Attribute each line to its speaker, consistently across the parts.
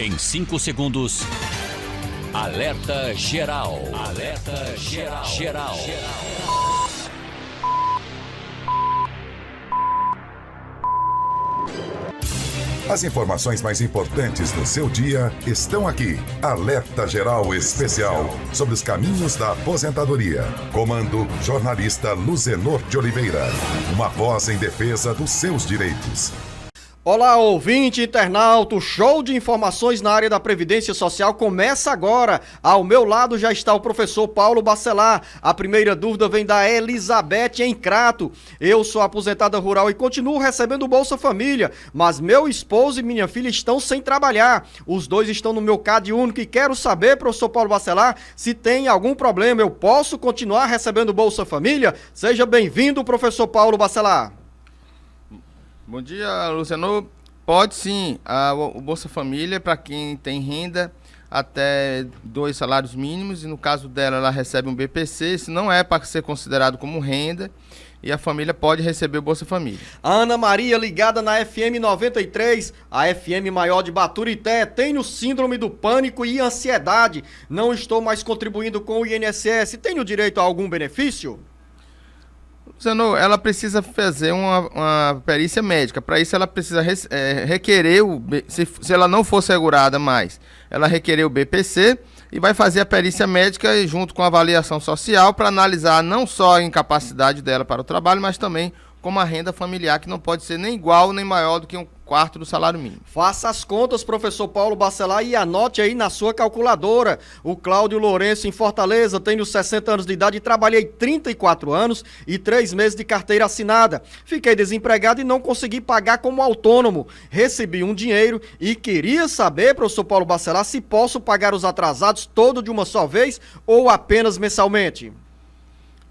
Speaker 1: Em 5 segundos, alerta geral. Alerta geral.
Speaker 2: As informações mais importantes do seu dia estão aqui. Alerta Geral Especial sobre os caminhos da aposentadoria. Comando jornalista Luzenor de Oliveira. Uma voz em defesa dos seus direitos.
Speaker 3: Olá, ouvinte, internauta, o show de informações na área da Previdência Social começa agora. Ao meu lado já está o professor Paulo Bacelar. A primeira dúvida vem da Elizabeth em Crato. Eu sou aposentada rural e continuo recebendo Bolsa Família, mas meu esposo e minha filha estão sem trabalhar. Os dois estão no meu CAD único e quero saber, professor Paulo Bacelar, se tem algum problema. Eu posso continuar recebendo Bolsa Família? Seja bem-vindo, professor Paulo Bacelar.
Speaker 4: Bom dia, Luciano. Pode sim. O Bolsa Família, para quem tem renda até 2 salários mínimos, e no caso dela, ela recebe um BPC, isso não é para ser considerado como renda, e a família pode receber o Bolsa Família.
Speaker 3: Ana Maria, ligada na FM 93, a FM maior de Baturité, tenho síndrome do pânico e ansiedade, não estou mais contribuindo com o INSS, tenho direito a algum benefício?
Speaker 4: Luciano, ela precisa fazer uma perícia médica. Para isso, ela precisa requerer, se ela não for segurada mais, ela requerer o BPC e vai fazer a perícia médica junto com a avaliação social para analisar não só a incapacidade dela para o trabalho, mas também como a renda familiar, que não pode ser nem igual nem maior do que 1/4 do salário mínimo.
Speaker 3: Faça as contas, professor Paulo Bacelar, e anote aí na sua calculadora. O Cláudio Lourenço, em Fortaleza, tenho 60 anos de idade e trabalhei 34 anos e 3 meses de carteira assinada. Fiquei desempregado e não consegui pagar como autônomo. Recebi um dinheiro e queria saber, professor Paulo Bacelar, se posso pagar os atrasados todo de uma só vez ou apenas mensalmente?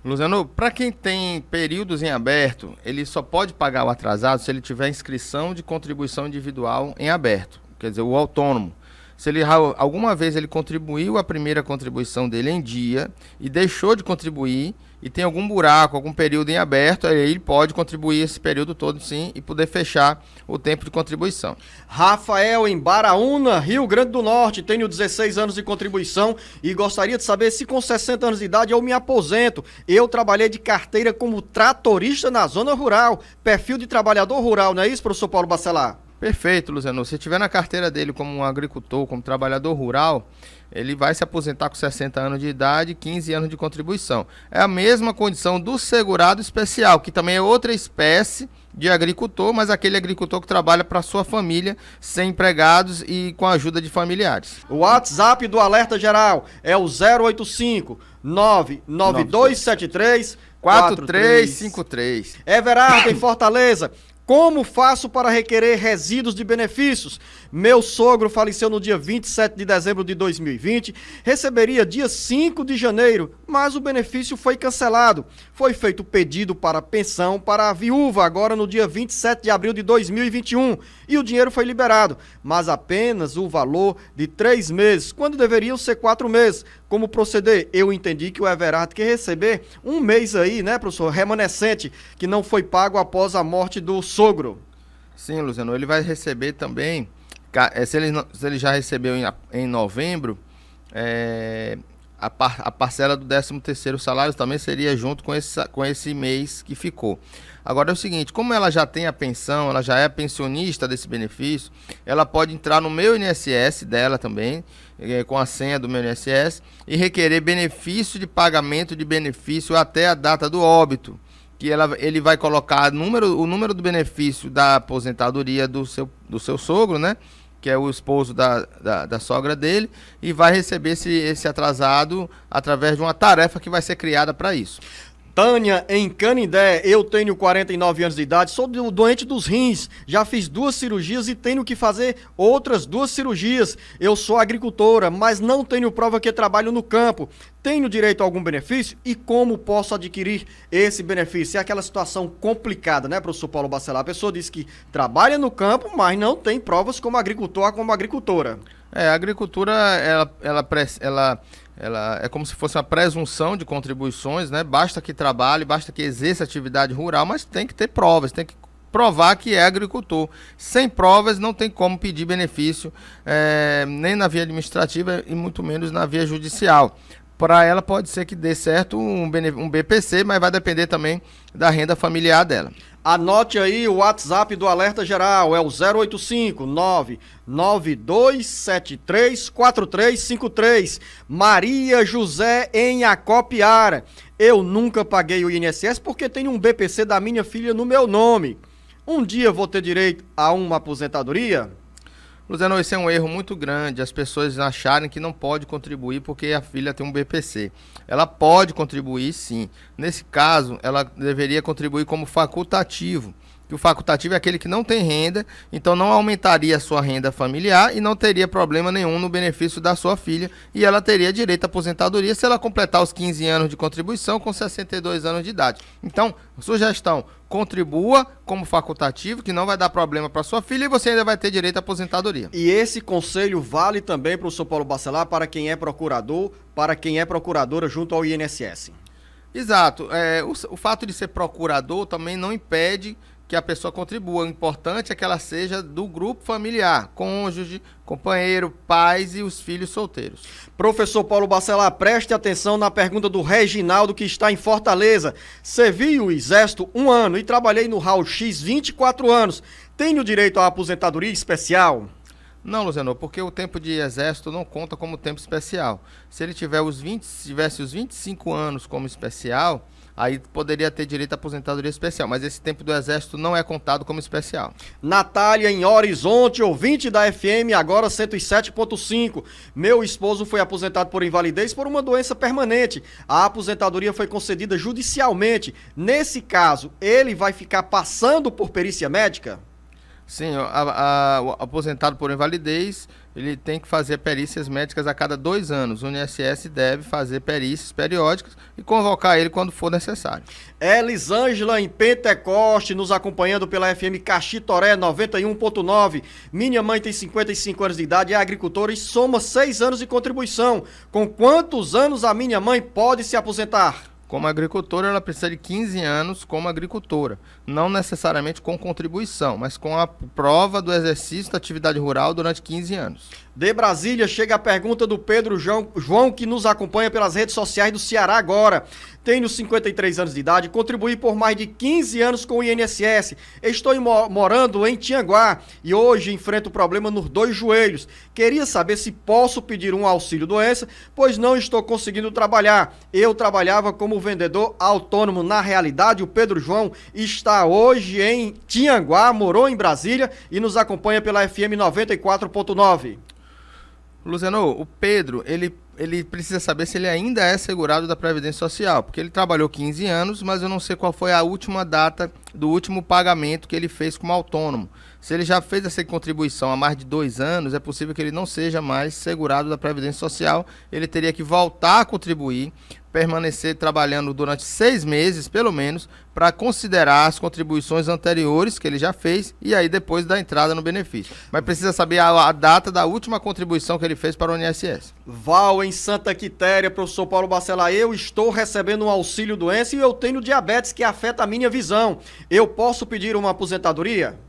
Speaker 4: Luciano, para quem tem períodos em aberto, ele só pode pagar o atrasado se ele tiver inscrição de contribuição individual em aberto, quer dizer, o autônomo. Se ele alguma vez ele contribuiu a primeira contribuição dele em dia e deixou de contribuir e tem algum buraco, algum período em aberto, aí ele pode contribuir esse período todo sim e poder fechar o tempo de contribuição.
Speaker 3: Rafael, em Baraúna, Rio Grande do Norte, tenho 16 anos de contribuição e gostaria de saber se com 60 anos de idade eu me aposento. Eu trabalhei de carteira como tratorista na zona rural, perfil de trabalhador rural, não é isso, professor Paulo Bacelar?
Speaker 4: Perfeito, Luciano. Se tiver na carteira dele como um agricultor, como trabalhador rural, ele vai se aposentar com 60 anos de idade e 15 anos de contribuição. É a mesma condição do segurado especial, que também é outra espécie de agricultor, mas aquele agricultor que trabalha para sua família, sem empregados e com a ajuda de familiares.
Speaker 3: O WhatsApp do Alerta Geral é o 085 99273
Speaker 4: 4353.
Speaker 3: Everardo, em Fortaleza. Como faço para requerer resíduos de benefícios? Meu sogro faleceu no dia 27 de dezembro de 2020, receberia dia 5 de janeiro, mas o benefício foi cancelado. Foi feito pedido para pensão para a viúva agora no dia 27 de abril de 2021 e o dinheiro foi liberado, mas apenas o valor de 3 meses, quando deveriam ser 4 meses. Como proceder? Eu entendi que o Everardo quer receber um mês aí, né, professor, remanescente, que não foi pago após a morte do sogro.
Speaker 4: Sim, Luciano, ele vai receber também, se ele já recebeu em novembro, a parcela do 13º salário também seria junto com esse mês que ficou. Agora é o seguinte, como ela já tem a pensão, ela já é pensionista desse benefício, ela pode entrar no meu INSS dela também, com a senha do meu INSS, e requerer benefício de pagamento de benefício até a data do óbito, que ele vai colocar o número do benefício da aposentadoria do seu sogro, né? Que é o esposo da sogra dele, e vai receber esse atrasado através de uma tarefa que vai ser criada para isso.
Speaker 3: Tânia, em Canindé, eu tenho 49 anos de idade, sou doente dos rins, já fiz 2 cirurgias e tenho que fazer outras 2 cirurgias. Eu sou agricultora, mas não tenho prova que trabalho no campo. Tenho direito a algum benefício? E como posso adquirir esse benefício? É aquela situação complicada, né, professor Paulo Bacelar? A pessoa diz que trabalha no campo, mas não tem provas como agricultor, como agricultora.
Speaker 4: A agricultura, ela é como se fosse uma presunção de contribuições, né? Basta que trabalhe, basta que exerça atividade rural, mas tem que ter provas, tem que provar que é agricultor. Sem provas não tem como pedir benefício, nem na via administrativa e muito menos na via judicial. Para ela pode ser que dê certo um BPC, mas vai depender também da renda familiar dela.
Speaker 3: Anote aí o WhatsApp do Alerta Geral, é o 085-992734353. Maria José em Acopiara. Eu nunca paguei o INSS porque tenho um BPC da minha filha no meu nome. Um dia vou ter direito a uma aposentadoria?
Speaker 4: Luciano, esse é um erro muito grande, as pessoas acharem que não pode contribuir porque a filha tem um BPC. Ela pode contribuir sim. Nesse caso, ela deveria contribuir como facultativo. Que o facultativo é aquele que não tem renda, então não aumentaria a sua renda familiar e não teria problema nenhum no benefício da sua filha. E ela teria direito à aposentadoria se ela completar os 15 anos de contribuição com 62 anos de idade. Então, sugestão, contribua como facultativo, que não vai dar problema para sua filha e você ainda vai ter direito à aposentadoria.
Speaker 3: E esse conselho vale também para o Sr. Paulo Bacelar, para quem é procurador, para quem é procuradora junto ao INSS.
Speaker 4: Exato. O fato de ser procurador também não impede que a pessoa contribua. O importante é que ela seja do grupo familiar, cônjuge, companheiro, pais e os filhos solteiros.
Speaker 3: Professor Paulo Bacelar, preste atenção na pergunta do Reginaldo, que está em Fortaleza. Servi o Exército 1 ano e trabalhei no RAU X 24 anos. Tenho direito à aposentadoria especial?
Speaker 4: Não, Luciano, porque o tempo de exército não conta como tempo especial. Se ele tivesse os 25 anos como especial, aí poderia ter direito à aposentadoria especial, mas esse tempo do exército não é contado como especial.
Speaker 3: Natália em Horizonte, ouvinte da FM, agora 107.5. Meu esposo foi aposentado por invalidez por uma doença permanente. A aposentadoria foi concedida judicialmente. Nesse caso, ele vai ficar passando por perícia médica?
Speaker 4: Sim, o aposentado por invalidez, ele tem que fazer perícias médicas a cada 2 anos. O INSS deve fazer perícias periódicas e convocar ele quando for necessário.
Speaker 3: Elisângela em Pentecoste, nos acompanhando pela FM Caxitoré 91.9. Minha mãe tem 55 anos de idade, é agricultora e soma 6 anos de contribuição. Com quantos anos a minha mãe pode se aposentar?
Speaker 4: Como agricultora, ela precisa de 15 anos como agricultora. Não necessariamente com contribuição, mas com a prova do exercício da atividade rural durante 15 anos.
Speaker 3: De Brasília, chega a pergunta do Pedro João, que nos acompanha pelas redes sociais do Ceará agora. Tenho 53 anos de idade, contribuí por mais de 15 anos com o INSS. Estou morando em Tianguá e hoje enfrento problema nos 2 joelhos. Queria saber se posso pedir um auxílio-doença, pois não estou conseguindo trabalhar. Eu trabalhava como vendedor autônomo. Na realidade, o Pedro João está hoje em Tianguá, morou em Brasília e nos acompanha pela FM 94.9.
Speaker 4: Luciano, o Pedro, ele precisa saber se ele ainda é segurado da Previdência Social, porque ele trabalhou 15 anos, mas eu não sei qual foi a última data do último pagamento que ele fez como autônomo. Se ele já fez essa contribuição há mais de 2 anos, é possível que ele não seja mais segurado da Previdência Social, ele teria que voltar a contribuir, permanecer trabalhando durante 6 meses, pelo menos, para considerar as contribuições anteriores que ele já fez e aí depois da entrada no benefício. Mas precisa saber a data da última contribuição que ele fez para o INSS.
Speaker 3: Val, em Santa Quitéria, professor Paulo Bacelar, eu estou recebendo um auxílio-doença e eu tenho diabetes que afeta a minha visão. Eu posso pedir uma aposentadoria?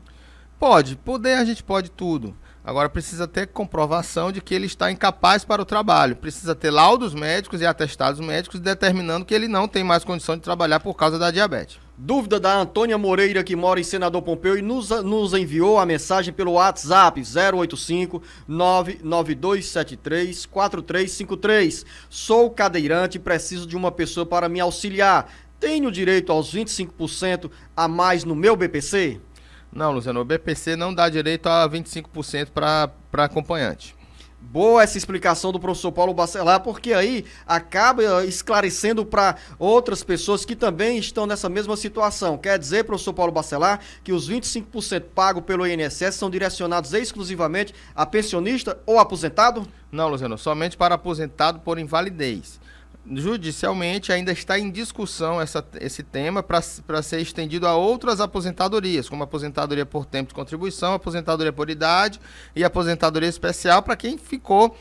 Speaker 4: Pode, a gente pode tudo. Agora precisa ter comprovação de que ele está incapaz para o trabalho. Precisa ter laudos médicos e atestados médicos determinando que ele não tem mais condição de trabalhar por causa da diabetes.
Speaker 3: Dúvida da Antônia Moreira, que mora em Senador Pompeu e nos enviou a mensagem pelo WhatsApp 085-99273-4353. Sou cadeirante e preciso de uma pessoa para me auxiliar. Tenho direito aos 25% a mais no meu BPC?
Speaker 4: Não, Luciano, o BPC não dá direito a 25% para acompanhante.
Speaker 3: Boa essa explicação do professor Paulo Bacelar, porque aí acaba esclarecendo para outras pessoas que também estão nessa mesma situação. Quer dizer, professor Paulo Bacelar, que os 25% pagos pelo INSS são direcionados exclusivamente a pensionista ou aposentado?
Speaker 4: Não, Luciano, somente para aposentado por invalidez. Judicialmente ainda está em discussão esse tema para ser estendido a outras aposentadorias, como aposentadoria por tempo de contribuição, aposentadoria por idade e aposentadoria especial para quem ficou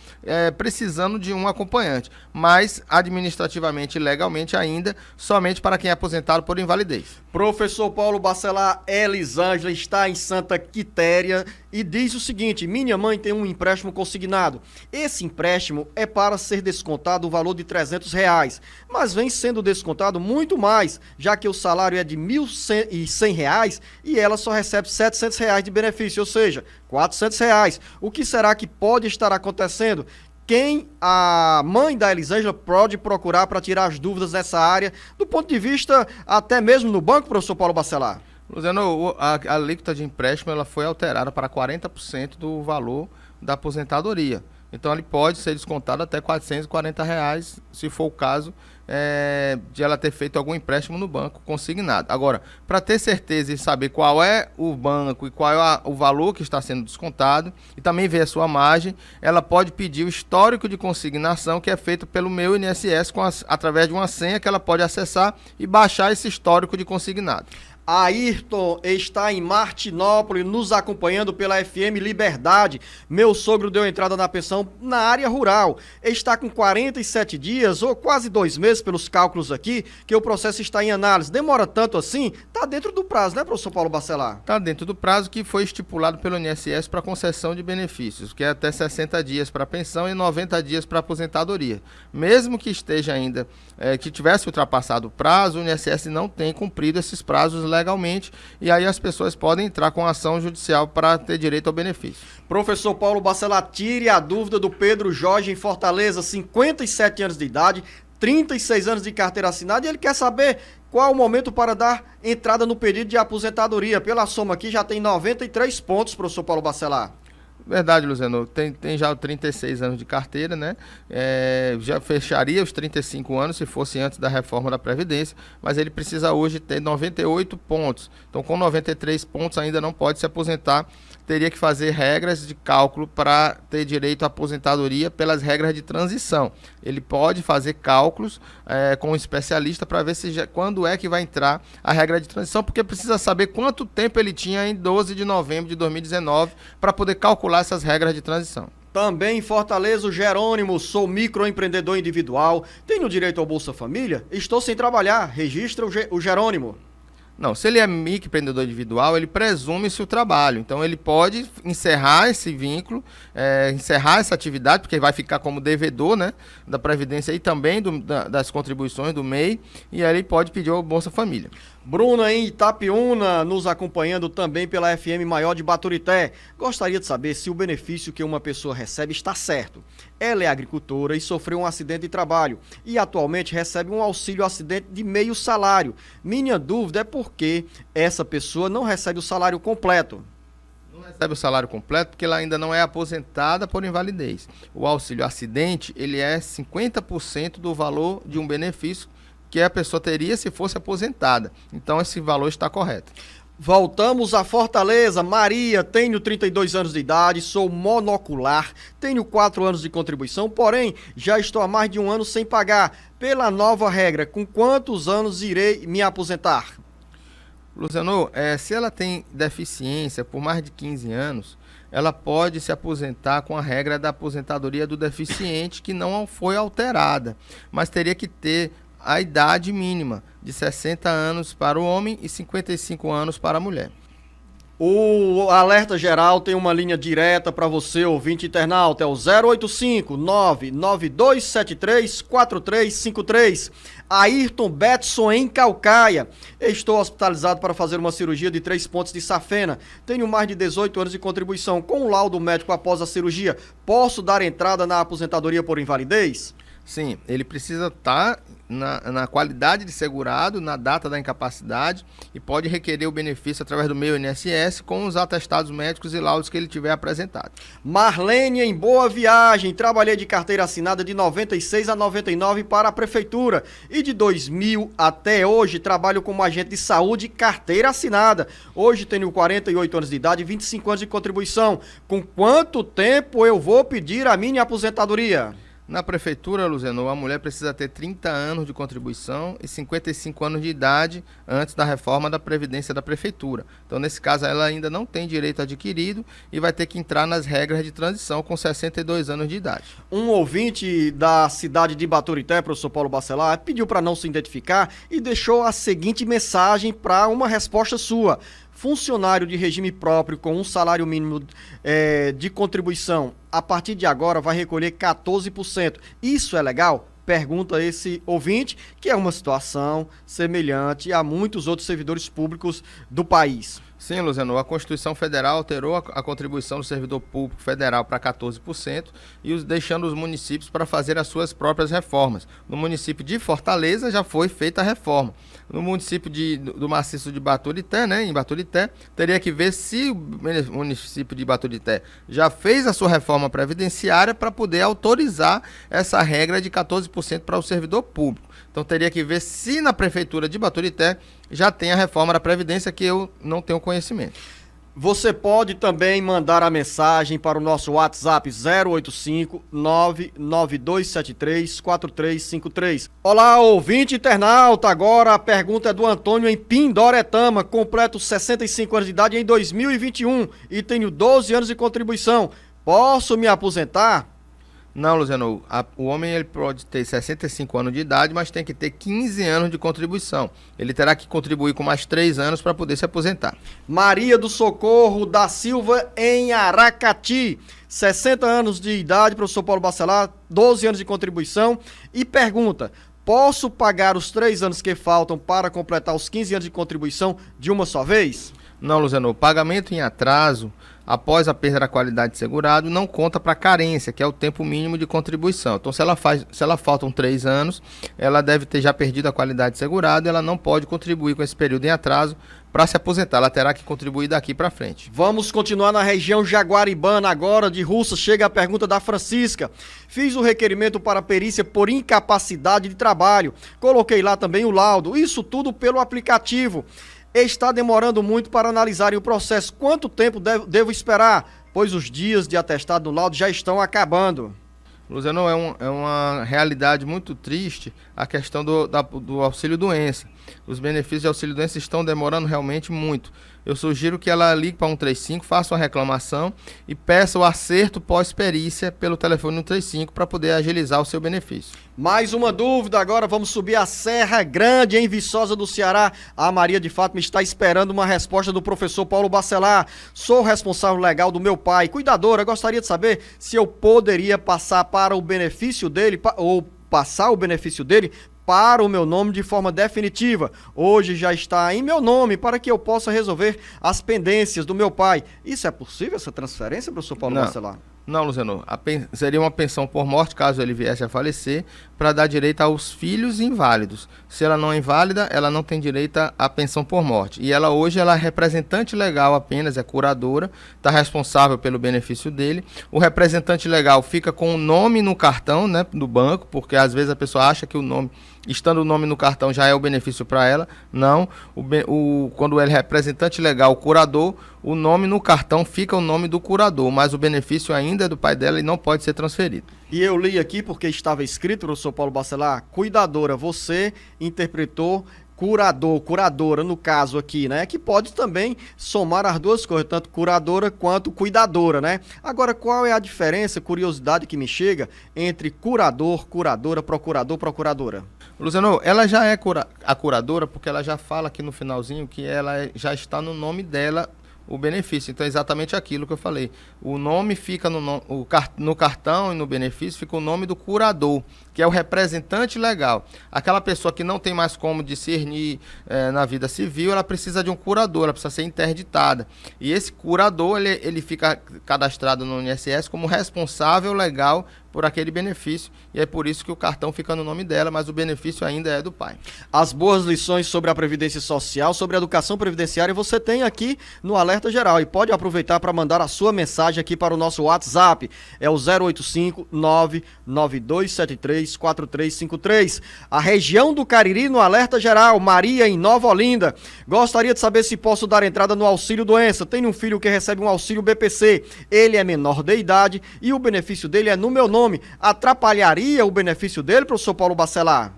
Speaker 4: precisando de um acompanhante, mas administrativamente e legalmente ainda somente para quem é aposentado por invalidez.
Speaker 3: Professor Paulo Bacelar, Elisângela está em Santa Quitéria e diz o seguinte: minha mãe tem um empréstimo consignado. Esse empréstimo é para ser descontado o valor de R$300, mas vem sendo descontado muito mais, já que o salário é de R$1.100 e ela só recebe R$700 de benefício, ou seja, R$400. O que será que pode estar acontecendo? Quem a mãe da Elisângela pode procurar para tirar as dúvidas nessa área, do ponto de vista até mesmo no banco, professor Paulo Bacelar?
Speaker 4: Luciano, a alíquota de empréstimo ela foi alterada para 40% do valor da aposentadoria. Então ele pode ser descontado até R$440, se for o caso de ela ter feito algum empréstimo no banco consignado. Agora, para ter certeza e saber qual é o banco e qual é o valor que está sendo descontado e também ver a sua margem, ela pode pedir o histórico de consignação que é feito pelo Meu INSS através de uma senha que ela pode acessar e baixar esse histórico de consignado.
Speaker 3: Ayrton está em Martinópolis, nos acompanhando pela FM Liberdade. Meu sogro deu entrada na pensão na área rural. Está com 47 dias, ou quase 2 meses, pelos cálculos aqui, que o processo está em análise. Demora tanto assim? Está dentro do prazo, né, professor Paulo Bacelar?
Speaker 4: Está dentro do prazo que foi estipulado pelo INSS para concessão de benefícios, que é até 60 dias para pensão e 90 dias para aposentadoria. Mesmo que esteja ainda, que tivesse ultrapassado o prazo, o INSS não tem cumprido esses prazos legalmente, e aí as pessoas podem entrar com ação judicial para ter direito ao benefício.
Speaker 3: Professor Paulo Bacelar, tire a dúvida do Pedro Jorge em Fortaleza, 57 anos de idade, 36 anos de carteira assinada, e ele quer saber qual o momento para dar entrada no pedido de aposentadoria. Pela soma aqui já tem 93 pontos, professor Paulo Bacelar.
Speaker 4: Verdade, Luciano, tem já 36 anos de carteira, né? Já fecharia os 35 anos se fosse antes da reforma da Previdência, mas ele precisa hoje ter 98 pontos. Então, com 93 pontos ainda não pode se aposentar, teria que fazer regras de cálculo para ter direito à aposentadoria pelas regras de transição. Ele pode fazer cálculos com um especialista para ver quando é que vai entrar a regra de transição, porque precisa saber quanto tempo ele tinha em 12 de novembro de 2019 para poder calcular essas regras de transição.
Speaker 3: Também em Fortaleza, o Jerônimo, sou microempreendedor individual, tenho direito ao Bolsa Família, estou sem trabalhar, registra o Jerônimo.
Speaker 4: Não, se ele é microempreendedor individual, ele presume-se o trabalho. Então, ele pode encerrar esse vínculo, encerrar essa atividade, porque vai ficar como devedor, né, da Previdência e também das contribuições do MEI, e aí ele pode pedir o Bolsa Família.
Speaker 3: Bruna em Itapiúna, nos acompanhando também pela FM Maior de Baturité. Gostaria de saber se o benefício que uma pessoa recebe está certo. Ela é agricultora e sofreu um acidente de trabalho e atualmente recebe um auxílio acidente de meio salário. Minha dúvida é por que essa pessoa não recebe o salário completo.
Speaker 4: Não recebe o salário completo porque ela ainda não é aposentada por invalidez. O auxílio acidente, ele é 50% do valor de um benefício que a pessoa teria se fosse aposentada. Então, esse valor está correto.
Speaker 3: Voltamos a Fortaleza. Maria, tenho 32 anos de idade, sou monocular, tenho 4 anos de contribuição, porém, já estou há mais de 1 ano sem pagar. Pela nova regra, com quantos anos irei me aposentar?
Speaker 4: Luciano, se ela tem deficiência por mais de 15 anos, ela pode se aposentar com a regra da aposentadoria do deficiente, que não foi alterada, mas teria que ter a idade mínima de 60 anos para o homem e 55 anos para a mulher.
Speaker 3: O Alerta Geral tem uma linha direta para você, ouvinte internauta, é o 085-99273-4353. Ayrton Betson em Caucaia. Estou hospitalizado para fazer uma cirurgia de 3 pontos de safena. Tenho mais de 18 anos de contribuição. Com o laudo médico após a cirurgia, posso dar entrada na aposentadoria por invalidez?
Speaker 4: Sim, ele precisa estar na qualidade de segurado, na data da incapacidade, e pode requerer o benefício através do Meu INSS com os atestados médicos e laudos que ele tiver apresentado.
Speaker 3: Marlene em Boa Viagem, trabalhei de carteira assinada de 96 a 99 para a prefeitura e de 2000 até hoje trabalho como agente de saúde carteira assinada. Hoje tenho 48 anos de idade e 25 anos de contribuição. Com quanto tempo eu vou pedir a minha aposentadoria?
Speaker 4: Na prefeitura, Luzenor, a mulher precisa ter 30 anos de contribuição e 55 anos de idade antes da reforma da Previdência da Prefeitura. Então, nesse caso, ela ainda não tem direito adquirido e vai ter que entrar nas regras de transição com 62 anos de idade.
Speaker 3: Um ouvinte da cidade de Baturité, professor Paulo Bacelar, pediu para não se identificar e deixou a seguinte mensagem para uma resposta sua. Funcionário de regime próprio com um salário mínimo de contribuição, a partir de agora vai recolher 14%. Isso é legal? Pergunta esse ouvinte, que é uma situação semelhante a muitos outros servidores públicos do país.
Speaker 4: Sim, Luzenor, a Constituição Federal alterou a contribuição do servidor público federal para 14% e deixando os municípios para fazer as suas próprias reformas. No município de Fortaleza já foi feita a reforma. No município do maciço de Baturité, né, em Baturité, teria que ver se o município de Baturité já fez a sua reforma previdenciária para poder autorizar essa regra de 14% para o servidor público. Então teria que ver se na prefeitura de Baturité já tem a reforma da Previdência, que eu não tenho conhecimento.
Speaker 3: Você pode também mandar a mensagem para o nosso WhatsApp 085-99273-4353. Olá, ouvinte internauta. Agora a pergunta é do Antônio em Pindoretama. Completo 65 anos de idade em 2021 e tenho 12 anos de contribuição. Posso me aposentar?
Speaker 4: Não, Luzenor, o homem ele pode ter 65 anos de idade, mas tem que ter 15 anos de contribuição. Ele terá que contribuir com mais 3 anos para poder se aposentar.
Speaker 3: Maria do Socorro da Silva, em Aracati, 60 anos de idade, professor Paulo Bacelar, 12 anos de contribuição, e pergunta: posso pagar os 3 anos que faltam para completar os 15 anos de contribuição de uma só vez?
Speaker 4: Não, Luzenor, pagamento em atraso após a perda da qualidade de segurado não conta para carência, que é o tempo mínimo de contribuição. Então, se ela faltam 3 anos, ela deve ter já perdido a qualidade de segurado e ela não pode contribuir com esse período em atraso para se aposentar. Ela terá que contribuir daqui para frente.
Speaker 3: Vamos continuar na região Jaguaribana agora, de Russa. Chega a pergunta da Francisca. Fiz o requerimento para perícia por incapacidade de trabalho. Coloquei lá também o laudo. Isso tudo pelo aplicativo. Está demorando muito para analisarem o processo. Quanto tempo devo esperar? Pois os dias de atestado no laudo já estão acabando.
Speaker 4: Luzenor, é uma realidade muito triste a questão do auxílio-doença. Os benefícios de auxílio-doença estão demorando realmente muito. Eu sugiro que ela ligue para 135, faça uma reclamação e peça o acerto pós-perícia pelo telefone 135 para poder agilizar o seu benefício.
Speaker 3: Mais uma dúvida agora, vamos subir a Serra Grande, em Viçosa do Ceará. A Maria de Fátima está esperando uma resposta do professor Paulo Bacelar. Sou responsável legal do meu pai, cuidadora. Gostaria de saber se eu poderia passar para o benefício dele, ou passar o benefício dele para o meu nome de forma definitiva. Hoje já está em meu nome para que eu possa resolver as pendências do meu pai. Isso é possível, essa transferência, professor Paulo Bacelar?
Speaker 4: Não, Luzenor. Seria uma pensão por morte, caso ele viesse a falecer, para dar direito aos filhos inválidos. Se ela não é inválida, ela não tem direito à pensão por morte. E ela hoje ela é representante legal apenas, é curadora, está responsável pelo benefício dele. O representante legal fica com o nome no cartão, né, do banco, porque às vezes a pessoa acha que o nome, estando o nome no cartão, já é o benefício para ela. Não. Quando ele é representante legal, o curador, o nome no cartão fica o nome do curador, mas o benefício ainda é do pai dela e não pode ser transferido.
Speaker 3: E eu li aqui porque estava escrito, professor Paulo Bacelar, cuidadora. Você interpretou curador, curadora, no caso aqui, né? Que pode também somar as duas coisas, tanto curadora quanto cuidadora, né? Agora, qual é a diferença, curiosidade que me chega, entre curador, curadora, procurador, procuradora?
Speaker 4: Luciano, ela já é a curadora porque ela já fala aqui no finalzinho que ela já está no nome dela o benefício. Então é exatamente aquilo que eu falei. O nome fica no cartão e no benefício fica o nome do curador, que é o representante legal. Aquela pessoa que não tem mais como discernir na vida civil, ela precisa de um curador, ela precisa ser interditada. E esse curador, ele fica cadastrado no INSS como responsável legal por aquele benefício, e é por isso que o cartão fica no nome dela, mas o benefício ainda é do pai.
Speaker 3: As boas lições sobre a Previdência Social, sobre a educação previdenciária, você tem aqui no Alerta Geral, e pode aproveitar para mandar a sua mensagem aqui para o nosso WhatsApp, é o 085-99273-4353. A região do Cariri no Alerta Geral, Maria em Nova Olinda. Gostaria de saber se posso dar entrada no auxílio doença. Tenho um filho que recebe um auxílio BPC, ele é menor de idade e o benefício dele é no meu nome. nome, atrapalharia o benefício dele, professor Paulo Bacelar?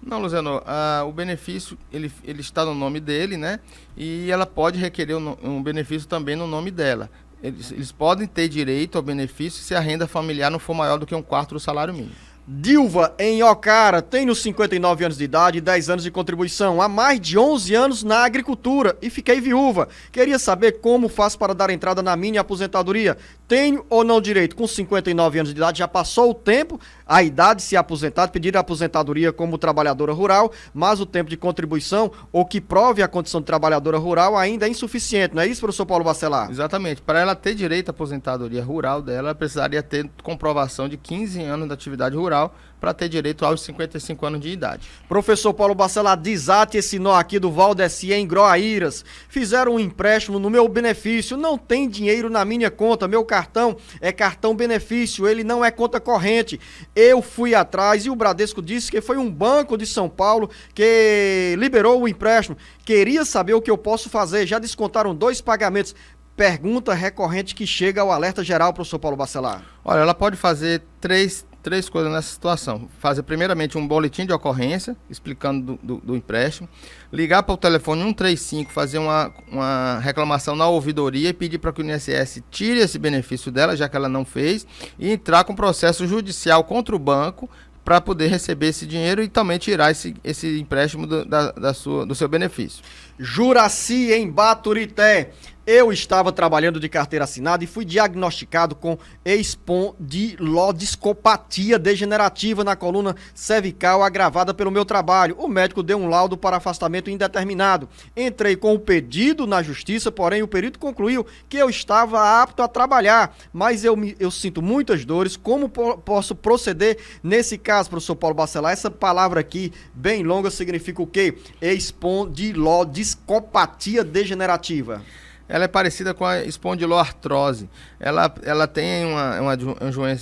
Speaker 4: Não, Luciano, o benefício, ele está no nome dele, né? E ela pode requerer um benefício também no nome dela. Eles podem ter direito ao benefício se a renda familiar não for maior do que 1/4 do salário mínimo.
Speaker 3: Dilva, em Ocara, tenho 59 anos de idade e 10 anos de contribuição, há mais de 11 anos na agricultura e fiquei viúva. Queria saber como faço para dar entrada na minha aposentadoria. Tenho ou não direito? Com 59 anos de idade, já passou o tempo, a idade de se aposentar, pedir a aposentadoria como trabalhadora rural, mas o tempo de contribuição, ou que prove a condição de trabalhadora rural, ainda é insuficiente, não é isso, professor Paulo Bacelar?
Speaker 4: Exatamente. Para ela ter direito à aposentadoria rural dela, ela precisaria ter comprovação de 15 anos de atividade rural para ter direito aos 55 anos de idade.
Speaker 3: Professor Paulo Bacelar, desate esse nó aqui do Valdeci em Groaíras. Fizeram um empréstimo no meu benefício, não tem dinheiro na minha conta, meu cartão é cartão benefício, ele não é conta corrente. Eu fui atrás e o Bradesco disse que foi um banco de São Paulo que liberou o empréstimo. Queria saber o que eu posso fazer, já descontaram 2 pagamentos. Pergunta recorrente que chega ao alerta geral, professor Paulo Bacelar.
Speaker 4: Olha, ela pode fazer três coisas nessa situação. Fazer primeiramente um boletim de ocorrência, explicando do empréstimo. Ligar para o telefone 135, fazer uma reclamação na ouvidoria e pedir para que o INSS tire esse benefício dela, já que ela não fez, e entrar com processo judicial contra o banco para poder receber esse dinheiro e também tirar esse empréstimo do seu benefício.
Speaker 3: Juraci, em Baturité. Eu estava trabalhando de carteira assinada e fui diagnosticado com espondilodiscopatia degenerativa na coluna cervical agravada pelo meu trabalho. O médico deu um laudo para afastamento indeterminado. Entrei com o pedido na justiça, porém o perito concluiu que eu estava apto a trabalhar, mas eu sinto muitas dores. Como posso proceder nesse caso, professor Paulo Bacelar? Essa palavra aqui, bem longa, significa o quê? Espondilodiscopatia degenerativa.
Speaker 4: Ela é parecida com a espondiloartrose. Ela tem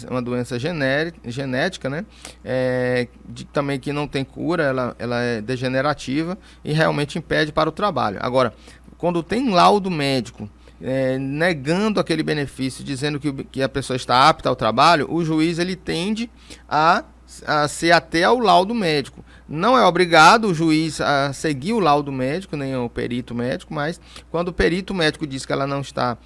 Speaker 4: uma doença genética, né? Também que não tem cura, ela é degenerativa e realmente impede para o trabalho. Agora, quando tem laudo médico negando aquele benefício, dizendo que a pessoa está apta ao trabalho, o juiz ele tende a ser até ao laudo médico. Não é obrigado o juiz a seguir o laudo médico, nem o perito médico, mas quando o perito médico diz que ela está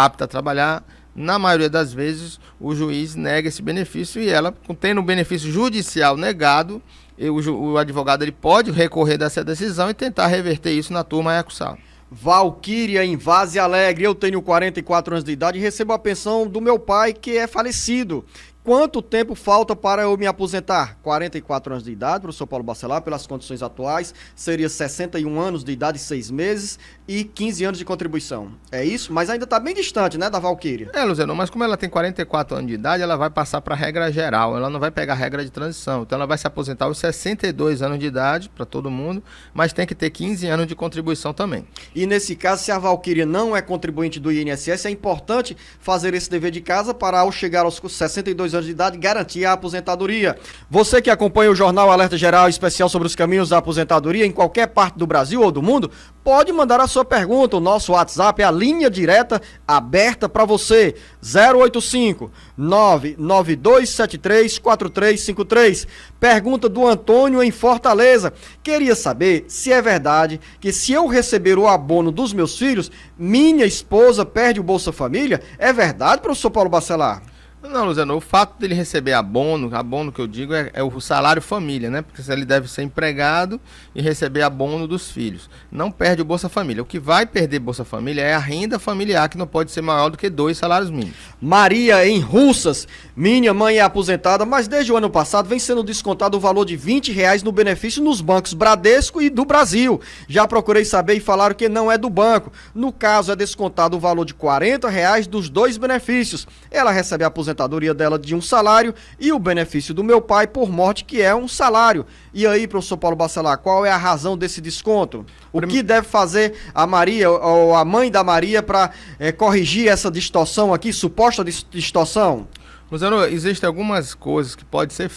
Speaker 4: apta a trabalhar, na maioria das vezes o juiz nega esse benefício e ela, tendo o benefício judicial negado, o advogado ele pode recorrer dessa decisão e tentar reverter isso na turma recursal.
Speaker 3: Valquíria, em Vaze Alegre. Eu tenho 44 anos de idade e recebo a pensão do meu pai, que é falecido. Quanto tempo falta para eu me aposentar? 44 anos de idade, professor Paulo Bacelar, pelas condições atuais, seria 61 anos de idade e 6 meses e 15 anos de contribuição. É isso? Mas ainda está bem distante, né, da Valquíria?
Speaker 4: Luciano, mas como ela tem 44 anos de idade, ela vai passar para a regra geral, ela não vai pegar a regra de transição. Então ela vai se aposentar aos 62 anos de idade, para todo mundo, mas tem que ter 15 anos de contribuição também.
Speaker 3: E nesse caso, se a Valquíria não é contribuinte do INSS, é importante fazer esse dever de casa para, ao chegar aos 62 anos de idade, garantir a aposentadoria. Você que acompanha o Jornal Alerta Geral especial sobre os caminhos da aposentadoria em qualquer parte do Brasil ou do mundo, pode mandar a sua pergunta. O nosso WhatsApp é a linha direta aberta para você. 085 99273 4353. Pergunta do Antônio em Fortaleza. Queria saber se é verdade que se eu receber o abono dos meus filhos, minha esposa perde o Bolsa Família? É verdade, professor Paulo Bacelar?
Speaker 4: Não, Luciano, o fato dele receber abono que eu digo é o salário família, né? Porque ele deve ser empregado e receber abono dos filhos. Não perde o Bolsa Família. O que vai perder Bolsa Família é a renda familiar, que não pode ser maior do que 2 salários mínimos.
Speaker 3: Maria, em Russas. Minha mãe é aposentada, mas desde o ano passado vem sendo descontado o valor de R$20 no benefício nos bancos Bradesco e do Brasil. Já procurei saber e falaram que não é do banco. No caso, é descontado o valor de R$40 dos 2 benefícios. Ela recebe a aposentadoria dela de um salário e o benefício do meu pai por morte, que é um salário. E aí, professor Paulo Bacelar, qual é a razão desse desconto? O que deve fazer a Maria ou a mãe da Maria para corrigir essa distorção aqui, suposta distorção?
Speaker 4: Luciano, existem algumas coisas que pode ser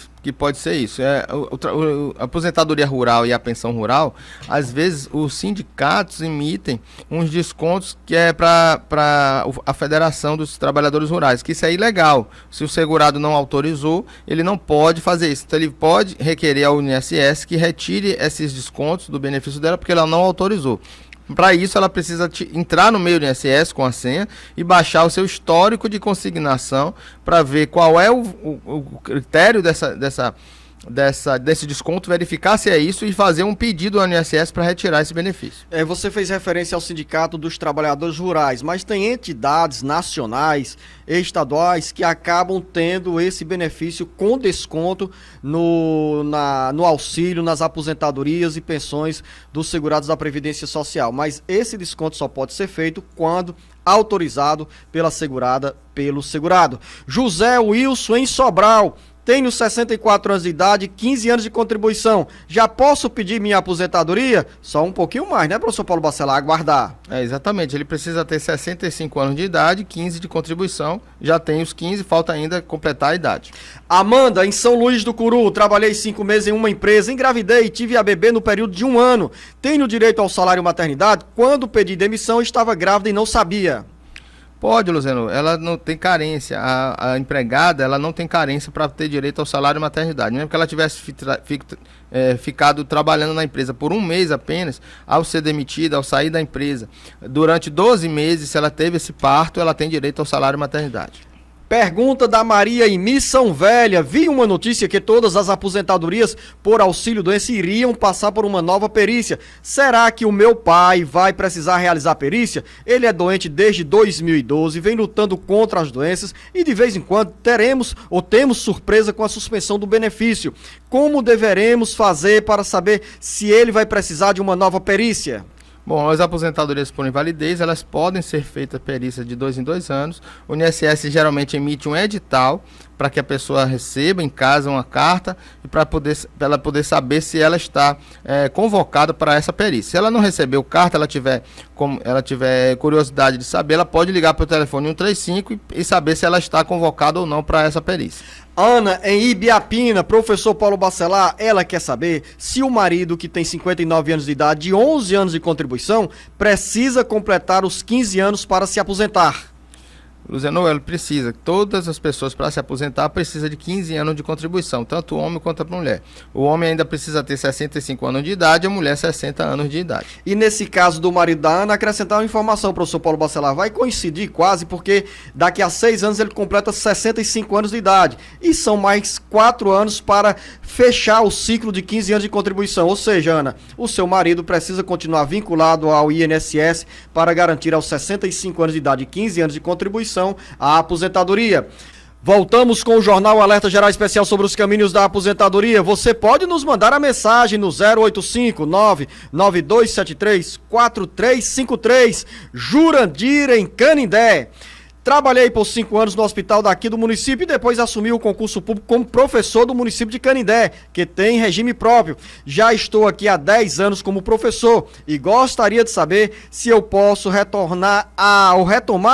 Speaker 4: isso. A aposentadoria rural e a pensão rural, às vezes os sindicatos emitem uns descontos que é para a Federação dos Trabalhadores Rurais, que isso é ilegal. Se o segurado não autorizou, ele não pode fazer isso. Então ele pode requerer ao INSS que retire esses descontos do benefício dela, porque ela não autorizou. Para isso, ela precisa entrar no meio do INSS com a senha e baixar o seu histórico de consignação para ver qual é o critério desse desconto, verificar se é isso e fazer um pedido ao INSS para retirar esse benefício.
Speaker 3: Você fez referência ao Sindicato dos Trabalhadores Rurais, mas tem entidades nacionais e estaduais que acabam tendo esse benefício com desconto no auxílio, nas aposentadorias e pensões dos segurados da Previdência Social. Mas esse desconto só pode ser feito quando autorizado pela segurada, pelo segurado. José Wilson, em Sobral. Tenho 64 anos de idade, 15 anos de contribuição. Já posso pedir minha aposentadoria? Só um pouquinho mais, né, professor Paulo Bacelar? Aguardar.
Speaker 4: Exatamente. Ele precisa ter 65 anos de idade, 15 de contribuição. Já tem os 15, falta ainda completar a idade.
Speaker 3: Amanda, em São Luís do Curu. Trabalhei 5 meses em uma empresa, engravidei e tive a bebê no período de 1 ano. Tenho direito ao salário maternidade? Quando pedi demissão, estava grávida e não sabia.
Speaker 4: Pode, Luciano, ela não tem carência, a empregada ela não tem carência para ter direito ao salário maternidade, mesmo que ela tivesse ficado trabalhando na empresa por 1 mês apenas, ao ser demitida, ao sair da empresa, durante 12 meses, se ela teve esse parto, ela tem direito ao salário maternidade.
Speaker 3: Pergunta da Maria em Missão Velha. Vi uma notícia que todas as aposentadorias por auxílio-doença iriam passar por uma nova perícia. Será que o meu pai vai precisar realizar a perícia? Ele é doente desde 2012, vem lutando contra as doenças e de vez em quando temos surpresa com a suspensão do benefício. Como deveremos fazer para saber se ele vai precisar de uma nova perícia?
Speaker 4: Bom, as aposentadorias por invalidez, elas podem ser feitas perícia de 2 em 2 anos. O INSS geralmente emite um edital para que a pessoa receba em casa uma carta e para ela poder saber se ela está convocada para essa perícia. Se ela não recebeu carta, ela tiver curiosidade de saber, ela pode ligar para o telefone 135 e saber se ela está convocada ou não para essa perícia.
Speaker 3: Ana, em Ibiapina, professor Paulo Bacelar, ela quer saber se o marido, que tem 59 anos de idade e 11 anos de contribuição, precisa completar os 15 anos para se aposentar.
Speaker 4: Luciano, ele precisa, todas as pessoas para se aposentar precisam de 15 anos de contribuição, tanto o homem quanto a mulher. O homem ainda precisa ter 65 anos de idade, a mulher 60 anos de idade.
Speaker 3: E nesse caso do marido da Ana, acrescentar uma informação, professor Paulo Bacelar, vai coincidir quase, porque daqui a 6 anos ele completa 65 anos de idade. E são mais 4 anos para fechar o ciclo de 15 anos de contribuição. Ou seja, Ana, o seu marido precisa continuar vinculado ao INSS para garantir aos 65 anos de idade e 15 anos de contribuição a aposentadoria. Voltamos com o Jornal Alerta Geral Especial sobre os caminhos da aposentadoria. Você pode nos mandar a mensagem no 085-99273-4353. Jurandir, em Canindé. Trabalhei por 5 anos no hospital daqui do município e depois assumi o concurso público como professor do município de Canindé, que tem regime próprio. Já estou aqui há 10 anos como professor e gostaria de saber se eu posso retomar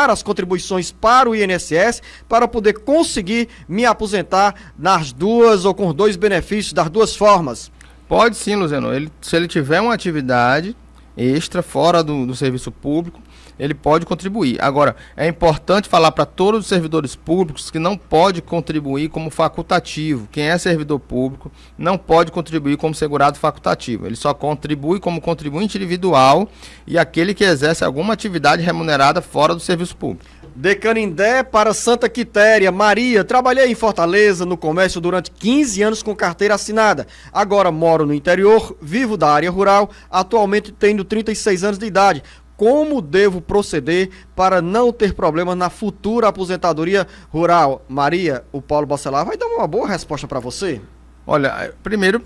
Speaker 3: as contribuições para o INSS para poder conseguir me aposentar nas duas ou com 2 benefícios, das 2 formas.
Speaker 4: Pode sim, Luciano. Se ele tiver uma atividade extra fora do serviço público, ele pode contribuir. Agora, é importante falar para todos os servidores públicos que não pode contribuir como facultativo. Quem é servidor público não pode contribuir como segurado facultativo. Ele só contribui como contribuinte individual e aquele que exerce alguma atividade remunerada fora do serviço público.
Speaker 3: De Canindé para Santa Quitéria. Maria, trabalhei em Fortaleza no comércio durante 15 anos com carteira assinada. Agora moro no interior, vivo da área rural, atualmente tenho 36 anos de idade. Como devo proceder para não ter problemas na futura aposentadoria rural? Maria, o Paulo Bacelar vai dar uma boa resposta para você.
Speaker 4: Olha, primeiro,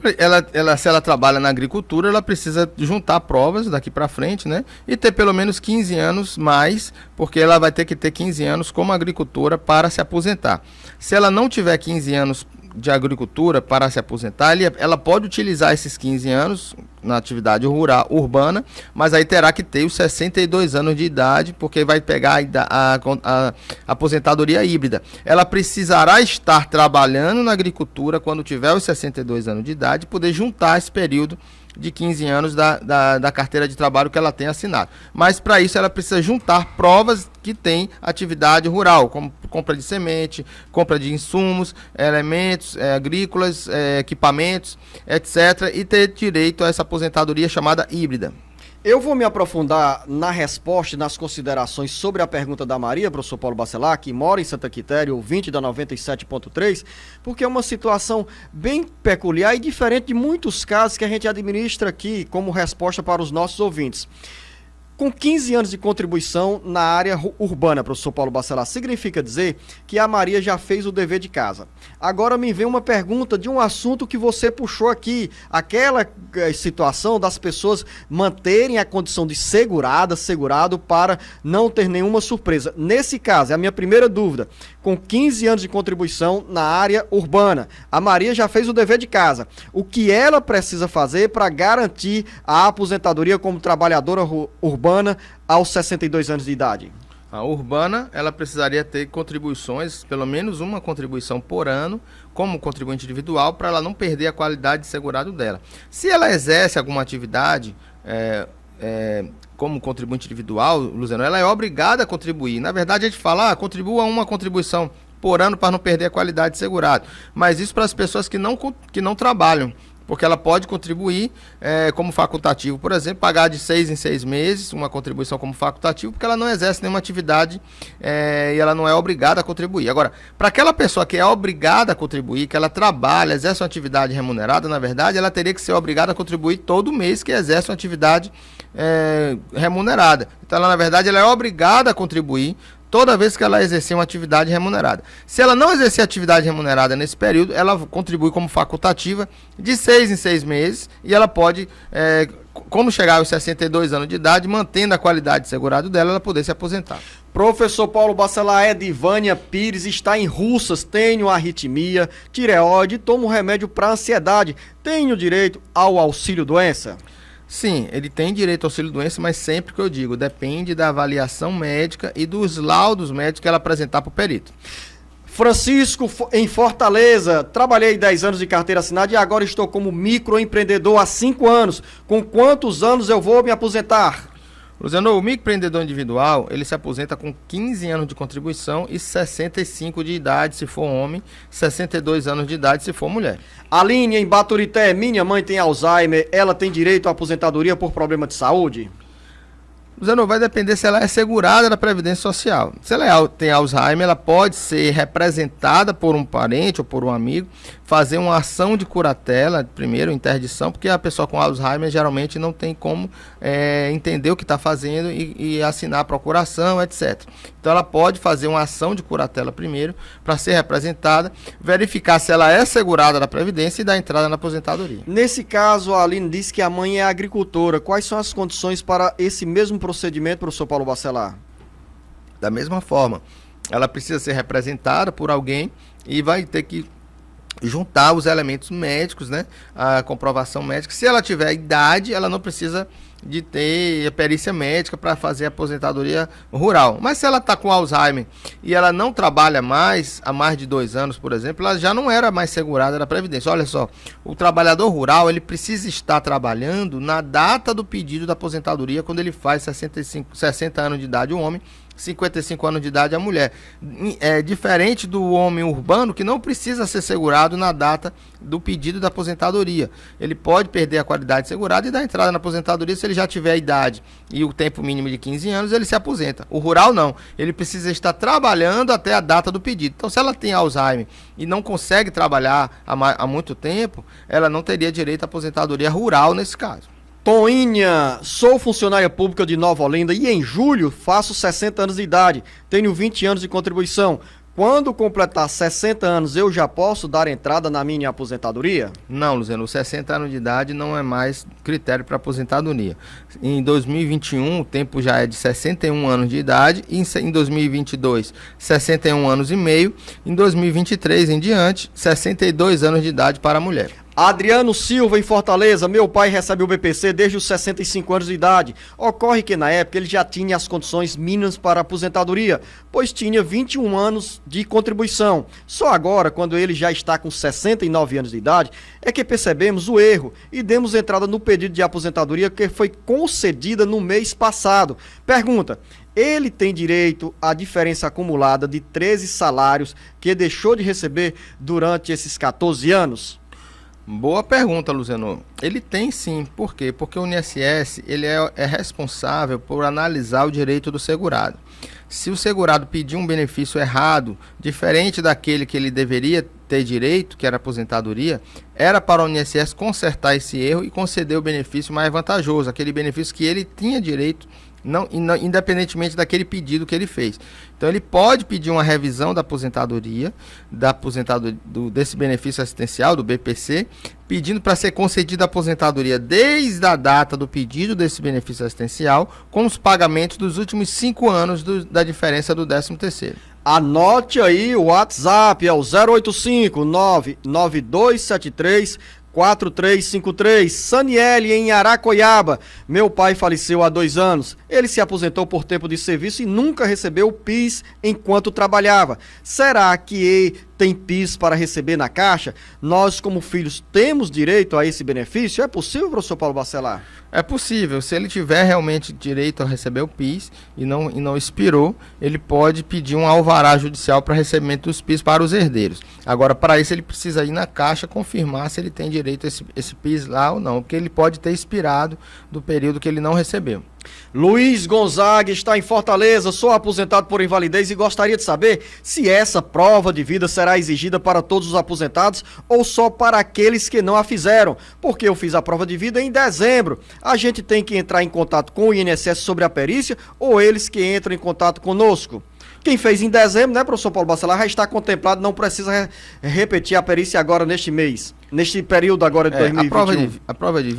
Speaker 4: se ela trabalha na agricultura, ela precisa juntar provas daqui para frente, né? E ter pelo menos 15 anos mais, porque ela vai ter que ter 15 anos como agricultora para se aposentar. Se ela não tiver 15 anos de agricultura para se aposentar, ela pode utilizar esses 15 anos na atividade rural, urbana, mas aí terá que ter os 62 anos de idade, porque vai pegar a aposentadoria híbrida. Ela precisará estar trabalhando na agricultura quando tiver os 62 anos de idade, poder juntar esse período de 15 anos da carteira de trabalho que ela tem assinado. Mas para isso ela precisa juntar provas que tem atividade rural, como compra de semente, compra de insumos, elementos agrícolas, equipamentos, etc. E ter direito a essa aposentadoria chamada híbrida.
Speaker 3: Eu vou me aprofundar na resposta e nas considerações sobre a pergunta da Maria, professor Paulo Bacelar, que mora em Santa Quitéria, ouvinte da 97.3, porque é uma situação bem peculiar e diferente de muitos casos que a gente administra aqui como resposta para os nossos ouvintes. Com 15 anos de contribuição na área urbana, professor Paulo Bacelar, significa dizer que a Maria já fez o dever de casa. Agora me vem uma pergunta de um assunto que você puxou aqui, aquela situação das pessoas manterem a condição de segurado para não ter nenhuma surpresa. Nesse caso, é a minha primeira dúvida, com 15 anos de contribuição na área urbana, a Maria já fez o dever de casa. O que ela precisa fazer para garantir a aposentadoria como trabalhadora urbana aos 62 anos de idade?
Speaker 4: A urbana, ela precisaria ter contribuições, pelo menos uma contribuição por ano, como contribuinte individual, para ela não perder a qualidade de segurado dela. Se ela exerce alguma atividade como contribuinte individual, Luziano, ela é obrigada a contribuir. Na verdade, a gente fala, contribua uma contribuição por ano para não perder a qualidade de segurado. Mas isso para as pessoas que não trabalham. Porque ela pode contribuir como facultativo, por exemplo, pagar de 6 em 6 meses uma contribuição como facultativo, porque ela não exerce nenhuma atividade e ela não é obrigada a contribuir. Agora, para aquela pessoa que é obrigada a contribuir, que ela trabalha, exerce uma atividade remunerada, na verdade, ela teria que ser obrigada a contribuir todo mês que exerce uma atividade remunerada. Então, ela, na verdade, ela é obrigada a contribuir toda vez que ela exercer uma atividade remunerada. Se ela não exercer atividade remunerada nesse período, ela contribui como facultativa de 6 em 6 meses e ela pode, quando chegar aos 62 anos de idade, mantendo a qualidade de segurado dela, ela poder se aposentar.
Speaker 3: Professor Paulo Bacelar, Edivânia Pires está em Russas, tenho arritmia, tireoide, tomo remédio para ansiedade, tenho direito ao auxílio-doença?
Speaker 4: Sim, ele tem direito ao auxílio-doença, mas sempre que eu digo, depende da avaliação médica e dos laudos médicos que ela apresentar para o perito.
Speaker 3: Francisco, em Fortaleza, trabalhei 10 anos de carteira assinada e agora estou como microempreendedor há 5 anos. Com quantos anos eu vou me aposentar?
Speaker 4: Luziano, o microempreendedor individual, ele se aposenta com 15 anos de contribuição e 65 de idade se for homem, 62 anos de idade se for mulher.
Speaker 3: Aline, em Baturité, minha mãe tem Alzheimer, ela tem direito à aposentadoria por problema de saúde?
Speaker 4: Luziano, vai depender se ela é segurada da Previdência Social. Se ela tem Alzheimer, ela pode ser representada por um parente ou por um amigo, fazer uma ação de curatela, primeiro, interdição, porque a pessoa com Alzheimer geralmente não tem como entender o que está fazendo e assinar a procuração, etc. Então ela pode fazer uma ação de curatela primeiro, para ser representada, verificar se ela é segurada da Previdência e dar entrada na aposentadoria.
Speaker 3: Nesse caso, a Aline disse que a mãe é agricultora. Quais são as condições para esse mesmo procedimento, professor Paulo Bacelar?
Speaker 4: Da mesma forma, ela precisa ser representada por alguém e vai ter que juntar os elementos médicos, né? A comprovação médica. Se ela tiver idade, ela não precisa de ter perícia médica para fazer a aposentadoria rural. Mas se ela está com Alzheimer e ela não trabalha mais, há mais de 2 anos, por exemplo, ela já não era mais segurada da Previdência. Olha só, o trabalhador rural, ele precisa estar trabalhando na data do pedido da aposentadoria, quando ele faz 60 anos de idade, o homem, 55 anos de idade a mulher. É diferente do homem urbano, que não precisa ser segurado na data do pedido da aposentadoria. Ele pode perder a qualidade segurada e dar entrada na aposentadoria se ele já tiver a idade e o tempo mínimo de 15 anos, ele se aposenta. O rural não, ele precisa estar trabalhando até a data do pedido. Então, se ela tem Alzheimer e não consegue trabalhar há muito tempo, ela não teria direito à aposentadoria rural nesse caso.
Speaker 3: Toinha, sou funcionária pública de Nova Olinda e em julho faço 60 anos de idade, tenho 20 anos de contribuição. quando completar 60 anos, eu já posso dar entrada na minha aposentadoria?
Speaker 4: Não, Luciano, os 60 anos de idade não é mais critério para aposentadoria. Em 2021, o tempo já é de 61 anos de idade, e em 2022, 61 anos e meio, em 2023 em diante, 62 anos de idade para a mulher.
Speaker 3: Adriano Silva, em Fortaleza, meu pai recebe o BPC desde os 65 anos de idade. Ocorre que na época ele já tinha as condições mínimas para a aposentadoria, pois tinha 21 anos de contribuição. Só agora, quando ele já está com 69 anos de idade, é que percebemos o erro e demos entrada no pedido de aposentadoria que foi concedida no mês passado. Pergunta: ele tem direito à diferença acumulada de 13 salários que deixou de receber durante esses 14 anos?
Speaker 4: Boa pergunta, Luciano. Ele tem sim. Por quê? Porque o INSS ele é responsável por analisar o direito do segurado. Se o segurado pedir um benefício errado, diferente daquele que ele deveria ter direito, que era aposentadoria, era para o INSS consertar esse erro e conceder o benefício mais vantajoso, aquele benefício que ele tinha direito, independentemente daquele pedido que ele fez. Então ele pode pedir uma revisão da aposentadoria, desse benefício assistencial, do BPC, pedindo para ser concedida a aposentadoria desde a data do pedido desse benefício assistencial, com os pagamentos dos últimos 5 anos da diferença do 13º.
Speaker 3: Anote aí o WhatsApp, é o 085 99273 4353. Saniele, em Aracoiaba. Meu pai faleceu há 2 anos. Ele se aposentou por tempo de serviço e nunca recebeu o PIS enquanto trabalhava. Será que ele tem PIS para receber na Caixa? Nós, como filhos, temos direito a esse benefício? É possível, professor Paulo Bacelar?
Speaker 4: É possível. Se ele tiver realmente direito a receber o PIS e não expirou, ele pode pedir um alvará judicial para recebimento dos PIS para os herdeiros. Agora, para isso, ele precisa ir na Caixa confirmar se ele tem direito a esse PIS lá ou não, porque ele pode ter expirado do período que ele não recebeu.
Speaker 3: Luiz Gonzaga está em Fortaleza, sou aposentado por invalidez e gostaria de saber se essa prova de vida será exigida para todos os aposentados ou só para aqueles que não a fizeram, porque eu fiz a prova de vida em dezembro. A gente tem que entrar em contato com o INSS sobre a perícia ou eles que entram em contato conosco? Quem fez em dezembro, né, professor Paulo Bacelar, já está contemplado, não precisa repetir a perícia agora neste mês, neste período agora de 2021.
Speaker 4: A prova de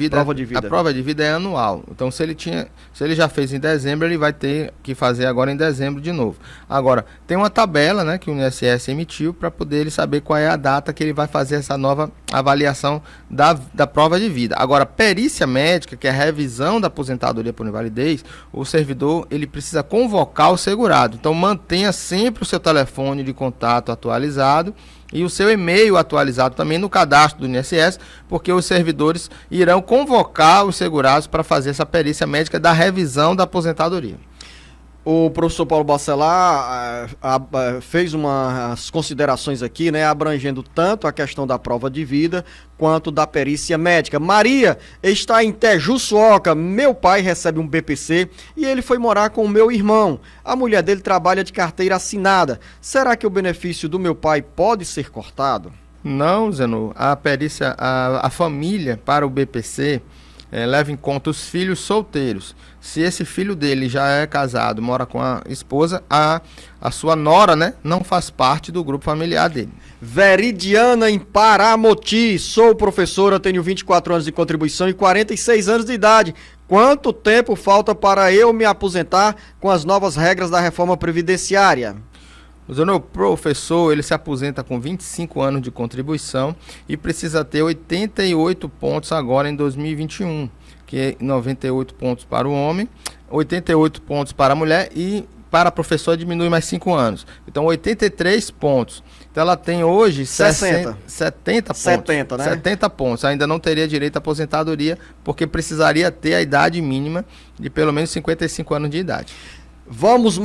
Speaker 4: vida é anual. Então, se ele já fez em dezembro, ele vai ter que fazer agora em dezembro de novo. Agora, tem uma tabela, né, que o INSS emitiu para poder ele saber qual é a data que ele vai fazer essa nova avaliação da prova de vida. Agora, perícia médica, que é a revisão da aposentadoria por invalidez, o servidor ele precisa convocar o segurado. Então, mantenha sempre o seu telefone de contato atualizado e o seu e-mail atualizado também no cadastro do INSS, porque os servidores irão convocar os segurados para fazer essa perícia médica da revisão da aposentadoria.
Speaker 3: O professor Paulo Bacelar fez umas considerações aqui, né, abrangendo tanto a questão da prova de vida quanto da perícia médica. Maria está em Tejuçuoca. Meu pai recebe um BPC e ele foi morar com o meu irmão. A mulher dele trabalha de carteira assinada. Será que o benefício do meu pai pode ser cortado?
Speaker 4: Não, Zeno. A perícia, a família para o BPC leva em conta os filhos solteiros. Se esse filho dele já é casado, mora com a esposa, a sua nora, né, não faz parte do grupo familiar dele.
Speaker 3: Veridiana, em Paramoti. Sou professora, tenho 24 anos de contribuição e 46 anos de idade. Quanto tempo falta para eu me aposentar com as novas regras da reforma previdenciária?
Speaker 4: O professor, ele se aposenta com 25 anos de contribuição e precisa ter 88 pontos agora em 2021, que é 98 pontos para o homem, 88 pontos para a mulher e para a professora diminui mais 5 anos. Então, 83 pontos. Então, ela tem hoje 70 pontos.
Speaker 3: 70, né?
Speaker 4: 70 pontos. Ainda não teria direito à aposentadoria, porque precisaria ter a idade mínima de pelo menos 55 anos de idade.
Speaker 3: Vamos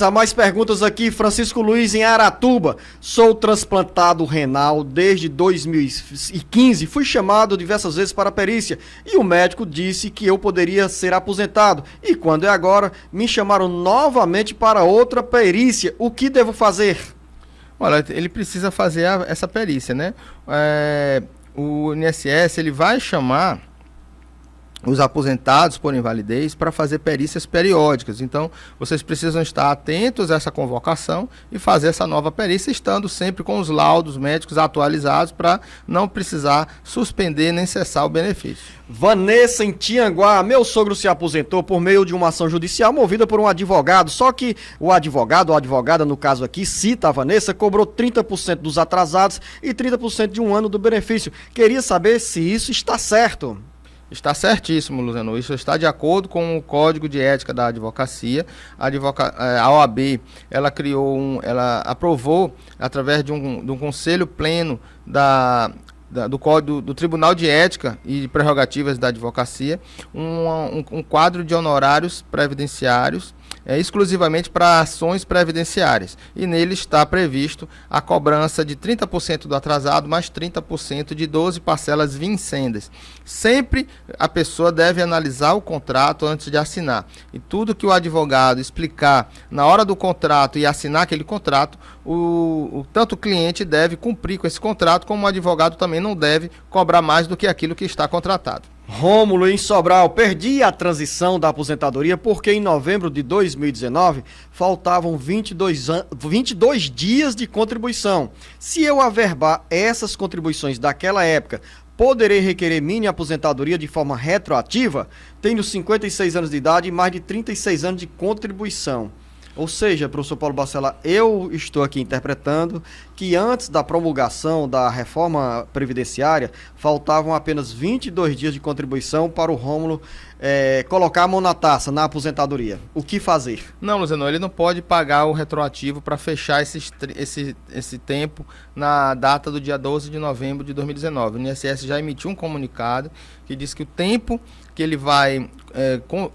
Speaker 3: a mais perguntas aqui. Francisco Luiz, em Aratuba. Sou transplantado renal desde 2015. Fui chamado diversas vezes para a perícia e o médico disse que eu poderia ser aposentado. E quando é agora, me chamaram novamente para outra perícia. O que devo fazer?
Speaker 4: Olha, ele precisa fazer essa perícia, né? O INSS, ele vai chamar os aposentados por invalidez para fazer perícias periódicas. Então, vocês precisam estar atentos a essa convocação e fazer essa nova perícia, estando sempre com os laudos médicos atualizados para não precisar suspender nem cessar o benefício.
Speaker 3: Vanessa, em Tianguá, meu sogro se aposentou por meio de uma ação judicial movida por um advogado, só que o advogado, ou advogada no caso aqui, cita a Vanessa, cobrou 30% dos atrasados e 30% de um ano do benefício. Queria saber se isso está certo.
Speaker 4: Está certíssimo, Luciano. Isso está de acordo com o Código de Ética da Advocacia. A OAB, ela aprovou, através de um conselho pleno do Código do Tribunal de Ética e Prerrogativas da Advocacia, um quadro de honorários previdenciários exclusivamente para ações previdenciárias. E nele está previsto a cobrança de 30% do atrasado mais 30% de 12 parcelas vincendas. Sempre a pessoa deve analisar o contrato antes de assinar. E tudo que o advogado explicar na hora do contrato e assinar aquele contrato, tanto o cliente deve cumprir com esse contrato, como o advogado também não deve cobrar mais do que aquilo que está contratado.
Speaker 3: Rômulo, em Sobral, perdi a transição da aposentadoria porque em novembro de 2019 faltavam 22 dias de contribuição. Se eu averbar essas contribuições daquela época, poderei requerer mini aposentadoria de forma retroativa? Tenho 56 anos de idade e mais de 36 anos de contribuição. Ou seja, professor Paulo Bacelar, eu estou aqui interpretando que antes da promulgação da reforma previdenciária, faltavam apenas 22 dias de contribuição para o Rômulo colocar a mão na taça, na aposentadoria. O que fazer?
Speaker 4: Não, Luciano, ele não pode pagar o retroativo para fechar esse tempo na data do dia 12 de novembro de 2019. O INSS já emitiu um comunicado que diz que o tempo que ele vai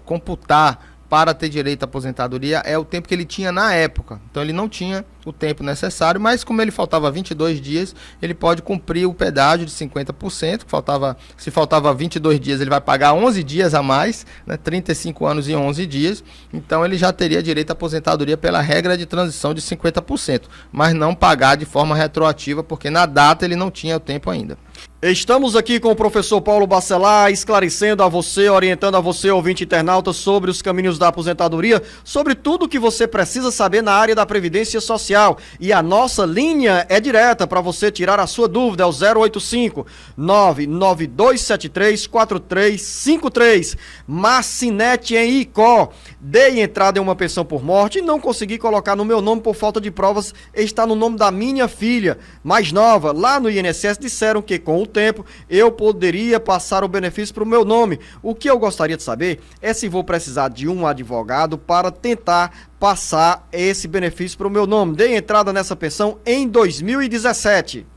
Speaker 4: computar para ter direito à aposentadoria é o tempo que ele tinha na época. Então ele não tinha o tempo necessário, mas como ele faltava 22 dias, ele pode cumprir o pedágio de 50%, se faltava 22 dias, ele vai pagar 11 dias a mais, né, 35 anos e 11 dias, então ele já teria direito à aposentadoria pela regra de transição de 50%, mas não pagar de forma retroativa, porque na data ele não tinha o tempo ainda.
Speaker 3: Estamos aqui com o professor Paulo Bacelar, esclarecendo a você, orientando a você, ouvinte internauta, sobre os caminhos da aposentadoria, sobre tudo que você precisa saber na área da Previdência Social. E a nossa linha é direta para você tirar a sua dúvida, é o 085 99273 4353. Marcinete em Icó. Dei entrada em uma pensão por morte e não consegui colocar no meu nome por falta de provas, está no nome da minha filha mais nova. Lá no INSS disseram que com o tempo eu poderia passar o benefício para o meu nome. O que eu gostaria de saber é se vou precisar de um advogado para tentar passar esse benefício para o meu nome. Dei entrada nessa pensão em 2017.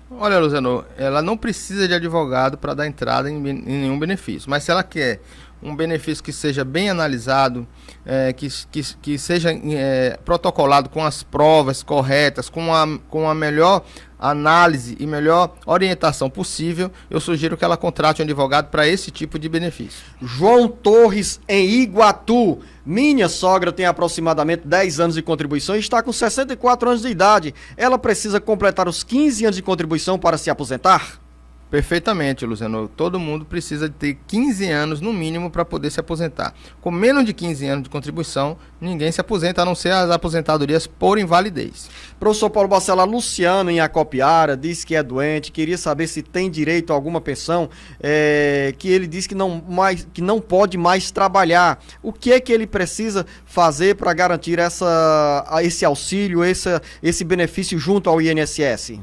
Speaker 4: Olha, Luciano, ela não precisa de advogado para dar entrada em nenhum benefício, mas se ela quer um benefício que seja bem analisado, que seja protocolado com as provas corretas, com a melhor análise e melhor orientação possível, eu sugiro que ela contrate um advogado para esse tipo de benefício.
Speaker 3: João Torres, em Iguatu. Minha sogra tem aproximadamente 10 anos de contribuição e está com 64 anos de idade. Ela precisa completar os 15 anos de contribuição para se aposentar?
Speaker 4: Perfeitamente, Luciano. Todo mundo precisa ter 15 anos no mínimo para poder se aposentar. Com menos de 15 anos de contribuição, ninguém se aposenta, a não ser as aposentadorias por invalidez.
Speaker 3: Professor Paulo Bacelar, Luciano em Acopiara diz que é doente, queria saber se tem direito a alguma pensão, que ele diz que não pode mais trabalhar. O que é que ele precisa fazer para garantir esse auxílio, esse benefício junto ao INSS?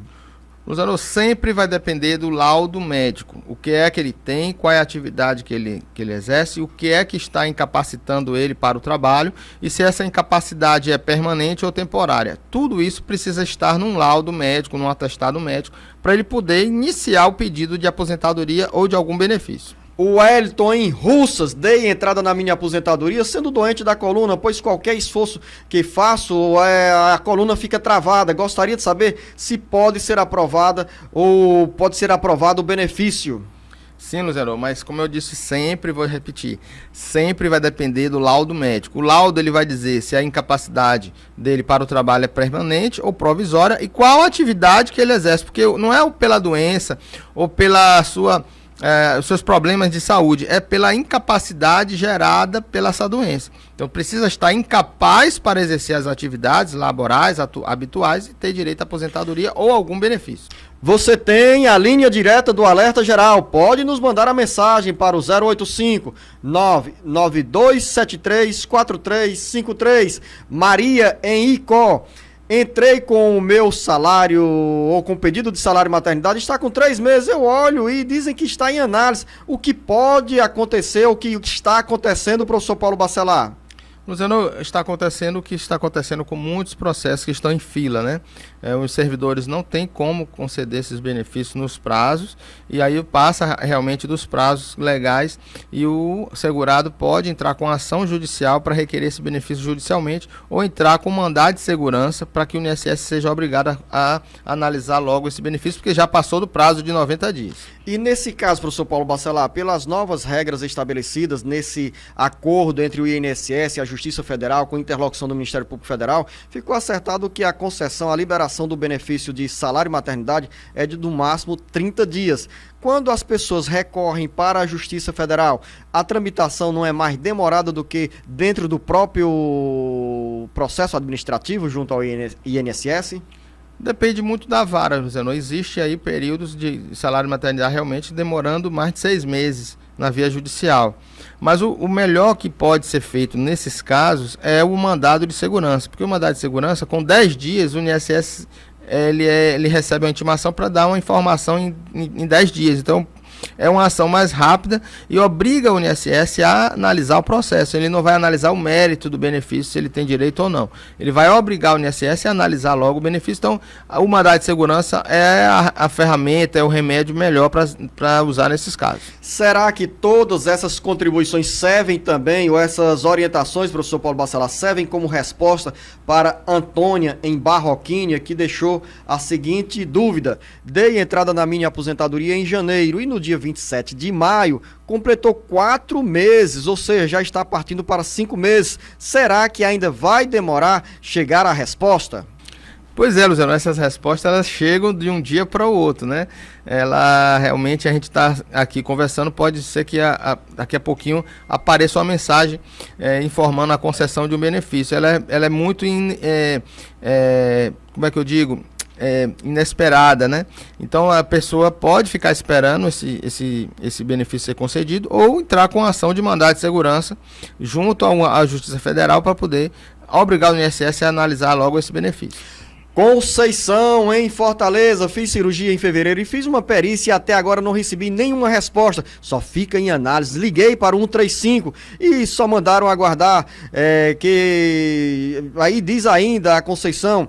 Speaker 4: Luciano, sempre vai depender do laudo médico. O que é que ele tem, qual é a atividade que ele exerce, o que é que está incapacitando ele para o trabalho e se essa incapacidade é permanente ou temporária. Tudo isso precisa estar num laudo médico, num atestado médico, para ele poder iniciar o pedido de aposentadoria ou de algum benefício.
Speaker 3: O Wellington em Russas, dei entrada na minha aposentadoria sendo doente da coluna, pois qualquer esforço que faço, a coluna fica travada. Gostaria de saber se pode ser aprovada ou pode ser aprovado o benefício.
Speaker 4: Sim, Luciano, mas como eu disse sempre, vou repetir, sempre vai depender do laudo médico. O laudo ele vai dizer se a incapacidade dele para o trabalho é permanente ou provisória e qual atividade que ele exerce, porque não é pela doença ou pela sua os seus problemas de saúde, é pela incapacidade gerada pela essa doença. Então precisa estar incapaz para exercer as atividades laborais habituais e ter direito à aposentadoria ou algum benefício.
Speaker 3: Você tem a linha direta do Alerta Geral. Pode nos mandar a mensagem para o 085 99273 4353. Maria em Icó. Entrei com o meu salário, ou com pedido de salário e maternidade, está com 3 meses, eu olho e dizem que está em análise. O que pode acontecer, o que está acontecendo, professor Paulo Bacelar?
Speaker 4: Luciano, está acontecendo o que está acontecendo com muitos processos que estão em fila, né? Os servidores não têm como conceder esses benefícios nos prazos, e aí passa realmente dos prazos legais e o segurado pode entrar com ação judicial para requerer esse benefício judicialmente ou entrar com mandado de segurança para que o INSS seja obrigado a analisar logo esse benefício, porque já passou do prazo de 90 dias.
Speaker 3: E nesse caso, professor Paulo Bacelar, pelas novas regras estabelecidas nesse acordo entre o INSS e a Justiça Federal, com interlocução do Ministério Público Federal, ficou acertado que a concessão, a liberação do benefício de salário e maternidade é de, no máximo, 30 dias. Quando as pessoas recorrem para a Justiça Federal, a tramitação não é mais demorada do que dentro do próprio processo administrativo junto ao INSS?
Speaker 4: Depende muito da vara, José. Não existe aí períodos de salário e maternidade realmente demorando mais de 6 meses na via judicial. Mas o melhor que pode ser feito nesses casos é o mandado de segurança, porque o mandado de segurança, com 10 dias, o INSS ele recebe uma intimação para dar uma informação em 10 dias. Então, é uma ação mais rápida e obriga o INSS a analisar o processo. Ele não vai analisar o mérito do benefício, se ele tem direito ou não. Ele vai obrigar o INSS a analisar logo o benefício. Então, o mandado de segurança é a ferramenta, é o remédio melhor para usar nesses casos.
Speaker 3: Será que todas essas contribuições servem também, ou essas orientações, professor Paulo Bacelar, servem como resposta para Antônia, em Barroquinha, que deixou a seguinte dúvida: dei entrada na minha aposentadoria em janeiro e no dia 27 de maio completou 4 meses, ou seja, já está partindo para 5 meses. Será que ainda vai demorar chegar a resposta?
Speaker 4: Pois é, Luciano, essas respostas elas chegam de um dia para o outro, né? Realmente a gente está aqui conversando, pode ser que daqui a pouquinho apareça uma mensagem informando a concessão de um benefício. Ela é muito, como é que eu digo? Inesperada, né? Então a pessoa pode ficar esperando esse benefício ser concedido ou entrar com ação de mandado de segurança junto à Justiça Federal para poder obrigar o INSS a analisar logo esse benefício.
Speaker 3: Conceição, em Fortaleza, fiz cirurgia em fevereiro e fiz uma perícia e até agora não recebi nenhuma resposta, só fica em análise. Liguei para o 135 e só mandaram aguardar, que aí diz ainda a Conceição,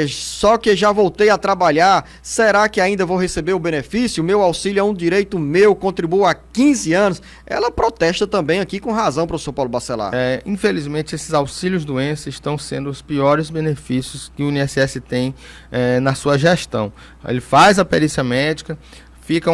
Speaker 3: só que já voltei a trabalhar, será que ainda vou receber o benefício? Meu auxílio é um direito meu, contribuo há 15 anos. Ela protesta também aqui com razão, professor Paulo Bacelar.
Speaker 4: Infelizmente, esses auxílios doença estão sendo os piores benefícios que o INSS tem na sua gestão. Ele faz a perícia médica, fica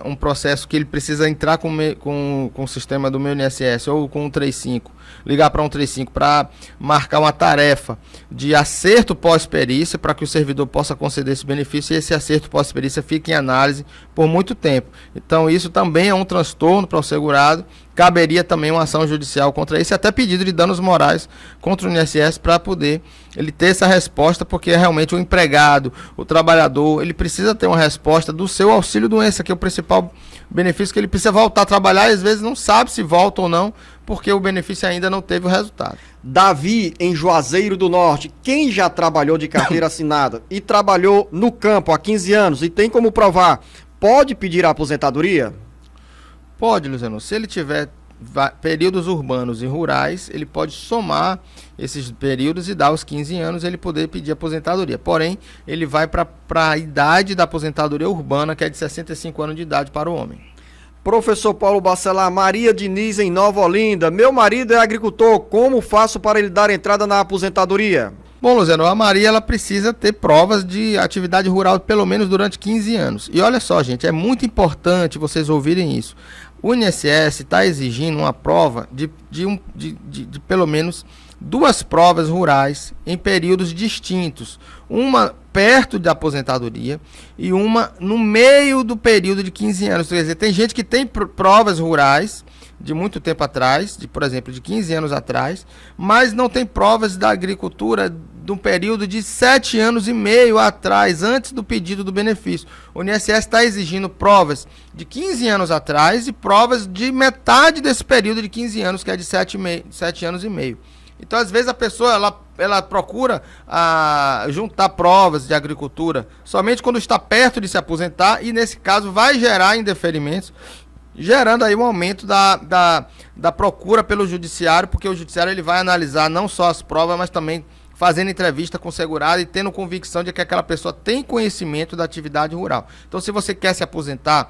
Speaker 4: um processo que ele precisa entrar com o sistema do meu INSS ou com o 135, ligar para 135 para marcar uma tarefa de acerto pós-perícia para que o servidor possa conceder esse benefício e esse acerto pós-perícia fique em análise por muito tempo. Então isso também é um transtorno para o segurado. Caberia também uma ação judicial contra isso, até pedido de danos morais contra o INSS para poder ele ter essa resposta, porque realmente o empregado, o trabalhador, ele precisa ter uma resposta do seu auxílio-doença, que é o principal benefício, que ele precisa voltar a trabalhar e às vezes não sabe se volta ou não, porque o benefício ainda não teve o resultado.
Speaker 3: Davi, em Juazeiro do Norte, quem já trabalhou de carteira assinada e trabalhou no campo há 15 anos e tem como provar, pode pedir a aposentadoria?
Speaker 4: Pode, Luciano. Se ele tiver períodos urbanos e rurais, ele pode somar esses períodos e dar os 15 anos ele poder pedir aposentadoria. Porém, ele vai para a idade da aposentadoria urbana, que é de 65 anos de idade para o homem.
Speaker 3: Professor Paulo Bacelar, Maria Diniz, em Nova Olinda. Meu marido é agricultor, como faço para ele dar entrada na aposentadoria?
Speaker 4: Bom, Luciano, a Maria ela precisa ter provas de atividade rural pelo menos durante 15 anos. E olha só, gente, é muito importante vocês ouvirem isso. O INSS está exigindo uma prova de pelo menos 2 provas rurais em períodos distintos. Uma perto da aposentadoria e uma no meio do período de 15 anos. Quer dizer, tem gente que tem provas rurais de muito tempo atrás, por exemplo, de 15 anos atrás, mas não tem provas da agricultura de um período de 7 anos e meio atrás, antes do pedido do benefício. O INSS está exigindo provas de 15 anos atrás e provas de metade desse período de 15 anos, que é de 7 anos e meio. Então, às vezes, a pessoa ela procura juntar provas de agricultura somente quando está perto de se aposentar e, nesse caso, vai gerar indeferimentos, gerando aí um aumento da procura pelo judiciário, porque o judiciário ele vai analisar não só as provas, mas também fazendo entrevista com o segurado e tendo convicção de que aquela pessoa tem conhecimento da atividade rural. Então, se você quer se aposentar,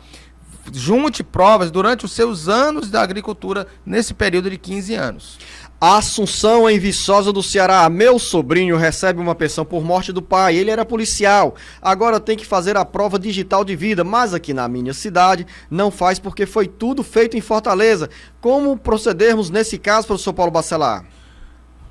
Speaker 4: junte provas durante os seus anos da agricultura nesse período de 15 anos.
Speaker 3: Assunção, em Viçosa do Ceará. Meu sobrinho recebe uma pensão por morte do pai. Ele era policial. Agora tem que fazer a prova digital de vida, mas aqui na minha cidade não faz porque foi tudo feito em Fortaleza. Como procedermos nesse caso, professor Paulo Bacelar?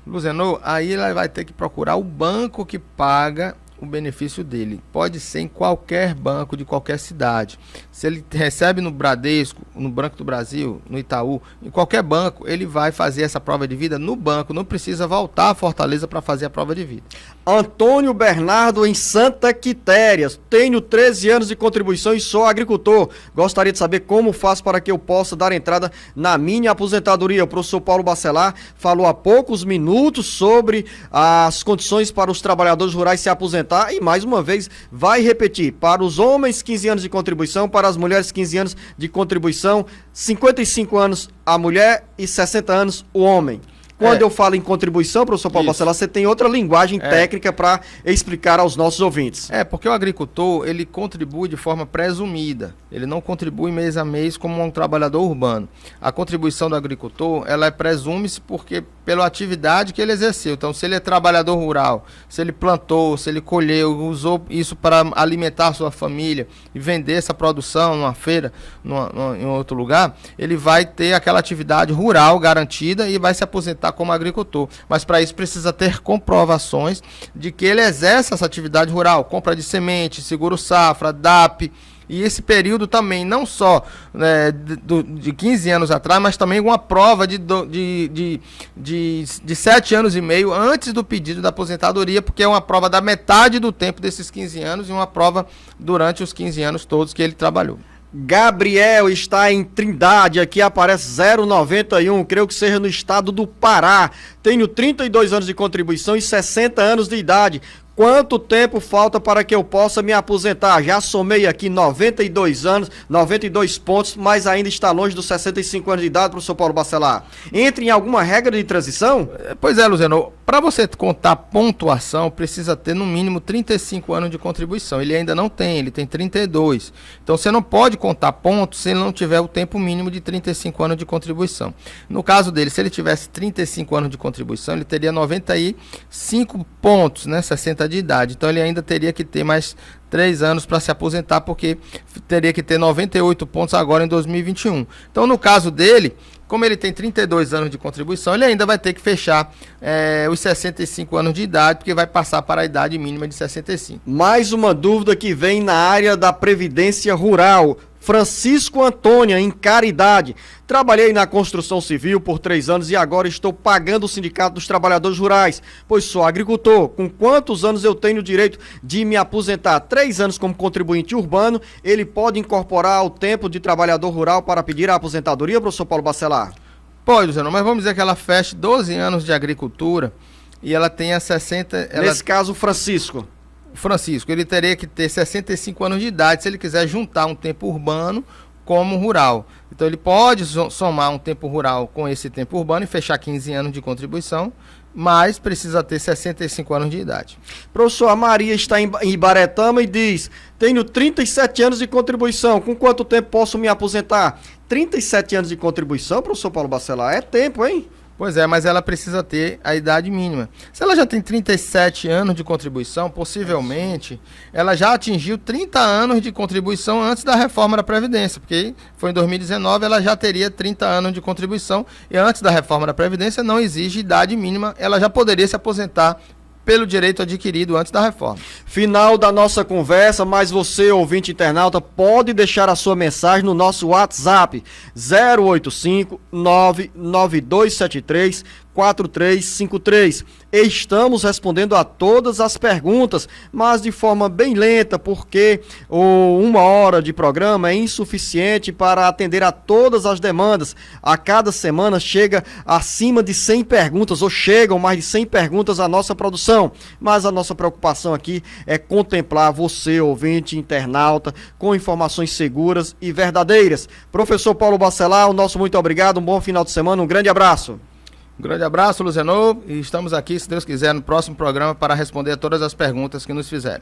Speaker 4: Luzenor, aí ele vai ter que procurar o banco que paga o benefício dele. Pode ser em qualquer banco de qualquer cidade. Se ele recebe no Bradesco, no Banco do Brasil, no Itaú, em qualquer banco, ele vai fazer essa prova de vida no banco. Não precisa voltar a Fortaleza para fazer a prova de vida.
Speaker 3: Antônio Bernardo, em Santa Quitéria. Tenho 13 anos de contribuição e sou agricultor. Gostaria de saber como faço para que eu possa dar entrada na minha aposentadoria. O professor Paulo Bacelar falou há poucos minutos sobre as condições para os trabalhadores rurais se aposentar e, mais uma vez, vai repetir. Para os homens, 15 anos de contribuição. Para as mulheres, 15 anos de contribuição. 55 anos a mulher e 60 anos o homem. Quando eu falo em contribuição, professor Paulo Bacelar, você tem outra linguagem técnica para explicar aos nossos ouvintes.
Speaker 4: Porque o agricultor, ele contribui de forma presumida. Ele não contribui mês a mês como um trabalhador urbano. A contribuição do agricultor, ela presume-se porque pela atividade que ele exerceu. Então, se ele é trabalhador rural, se ele plantou, se ele colheu, usou isso para alimentar a sua família e vender essa produção numa feira, em outro lugar, ele vai ter aquela atividade rural garantida e vai se aposentar como agricultor, mas para isso precisa ter comprovações de que ele exerce essa atividade rural, compra de semente, seguro safra, DAP, e esse período também, não só de 15 anos atrás, mas também uma prova de 7 anos e meio antes do pedido da aposentadoria, porque é uma prova da metade do tempo desses 15 anos e uma prova durante os 15 anos todos que ele trabalhou.
Speaker 3: Gabriel está em Trindade, aqui aparece 091, creio que seja no estado do Pará. Tenho 32 anos de contribuição e 60 anos de idade. Quanto tempo falta para que eu possa me aposentar? Já somei aqui 92 anos, 92 pontos, mas ainda está longe dos 65 anos de idade, professor Paulo Bacelar. Entra em alguma regra de transição?
Speaker 4: Pois é, Luziano. Para você contar pontuação, precisa ter no mínimo 35 anos de contribuição. Ele ainda não tem, ele tem 32. Então você não pode contar pontos se ele não tiver o tempo mínimo de 35 anos de contribuição. No caso dele, se ele tivesse 35 anos de contribuição, ele teria 95 pontos, né, 60 de idade. Então ele ainda teria que ter mais 3 anos para se aposentar, porque teria que ter 98 pontos agora em 2021. Então, no caso dele, como ele tem 32 anos de contribuição, ele ainda vai ter que fechar os 65 anos de idade, porque vai passar para a idade mínima de 65.
Speaker 3: Mais uma dúvida que vem na área da Previdência Rural. Francisco Antônia, em Caridade. Trabalhei na construção civil por 3 anos e agora estou pagando o Sindicato dos Trabalhadores Rurais, pois sou agricultor. Com quantos anos eu tenho o direito de me aposentar? 3 anos como contribuinte urbano, ele pode incorporar o tempo de trabalhador rural para pedir a aposentadoria, professor Paulo Bacelar?
Speaker 4: Pode, Luciano, mas vamos dizer que ela feche 12 anos de agricultura e ela tenha 60...
Speaker 3: Nesse caso, Francisco,
Speaker 4: ele teria que ter 65 anos de idade se ele quiser juntar um tempo urbano como rural. Então ele pode somar um tempo rural com esse tempo urbano e fechar 15 anos de contribuição, mas precisa ter 65 anos de idade.
Speaker 3: Professor, a Maria está em Ibaretama e diz: tenho 37 anos de contribuição, com quanto tempo posso me aposentar? 37 anos de contribuição, professor Paulo Bacelar, é tempo, hein?
Speaker 4: Pois é, mas ela precisa ter a idade mínima. Se ela já tem 37 anos de contribuição, possivelmente ela já atingiu 30 anos de contribuição antes da reforma da Previdência, porque foi em 2019, ela já teria 30 anos de contribuição e antes da reforma da Previdência não exige idade mínima, ela já poderia se aposentar pelo direito adquirido antes da reforma.
Speaker 3: Final da nossa conversa, mas você, ouvinte internauta, pode deixar a sua mensagem no nosso WhatsApp 085 99273 4353. Estamos respondendo a todas as perguntas, mas de forma bem lenta, porque 1 hora de programa é insuficiente para atender a todas as demandas. A cada semana chega acima de 100 perguntas, ou chegam mais de 100 perguntas à nossa produção. Mas a nossa preocupação aqui é contemplar você, ouvinte, internauta, com informações seguras e verdadeiras. Professor Paulo Bacelar, o nosso muito obrigado, um bom final de semana, um grande abraço.
Speaker 4: Um grande abraço, Luzenor, e estamos aqui, se Deus quiser, no próximo programa para responder a todas as perguntas que nos fizerem.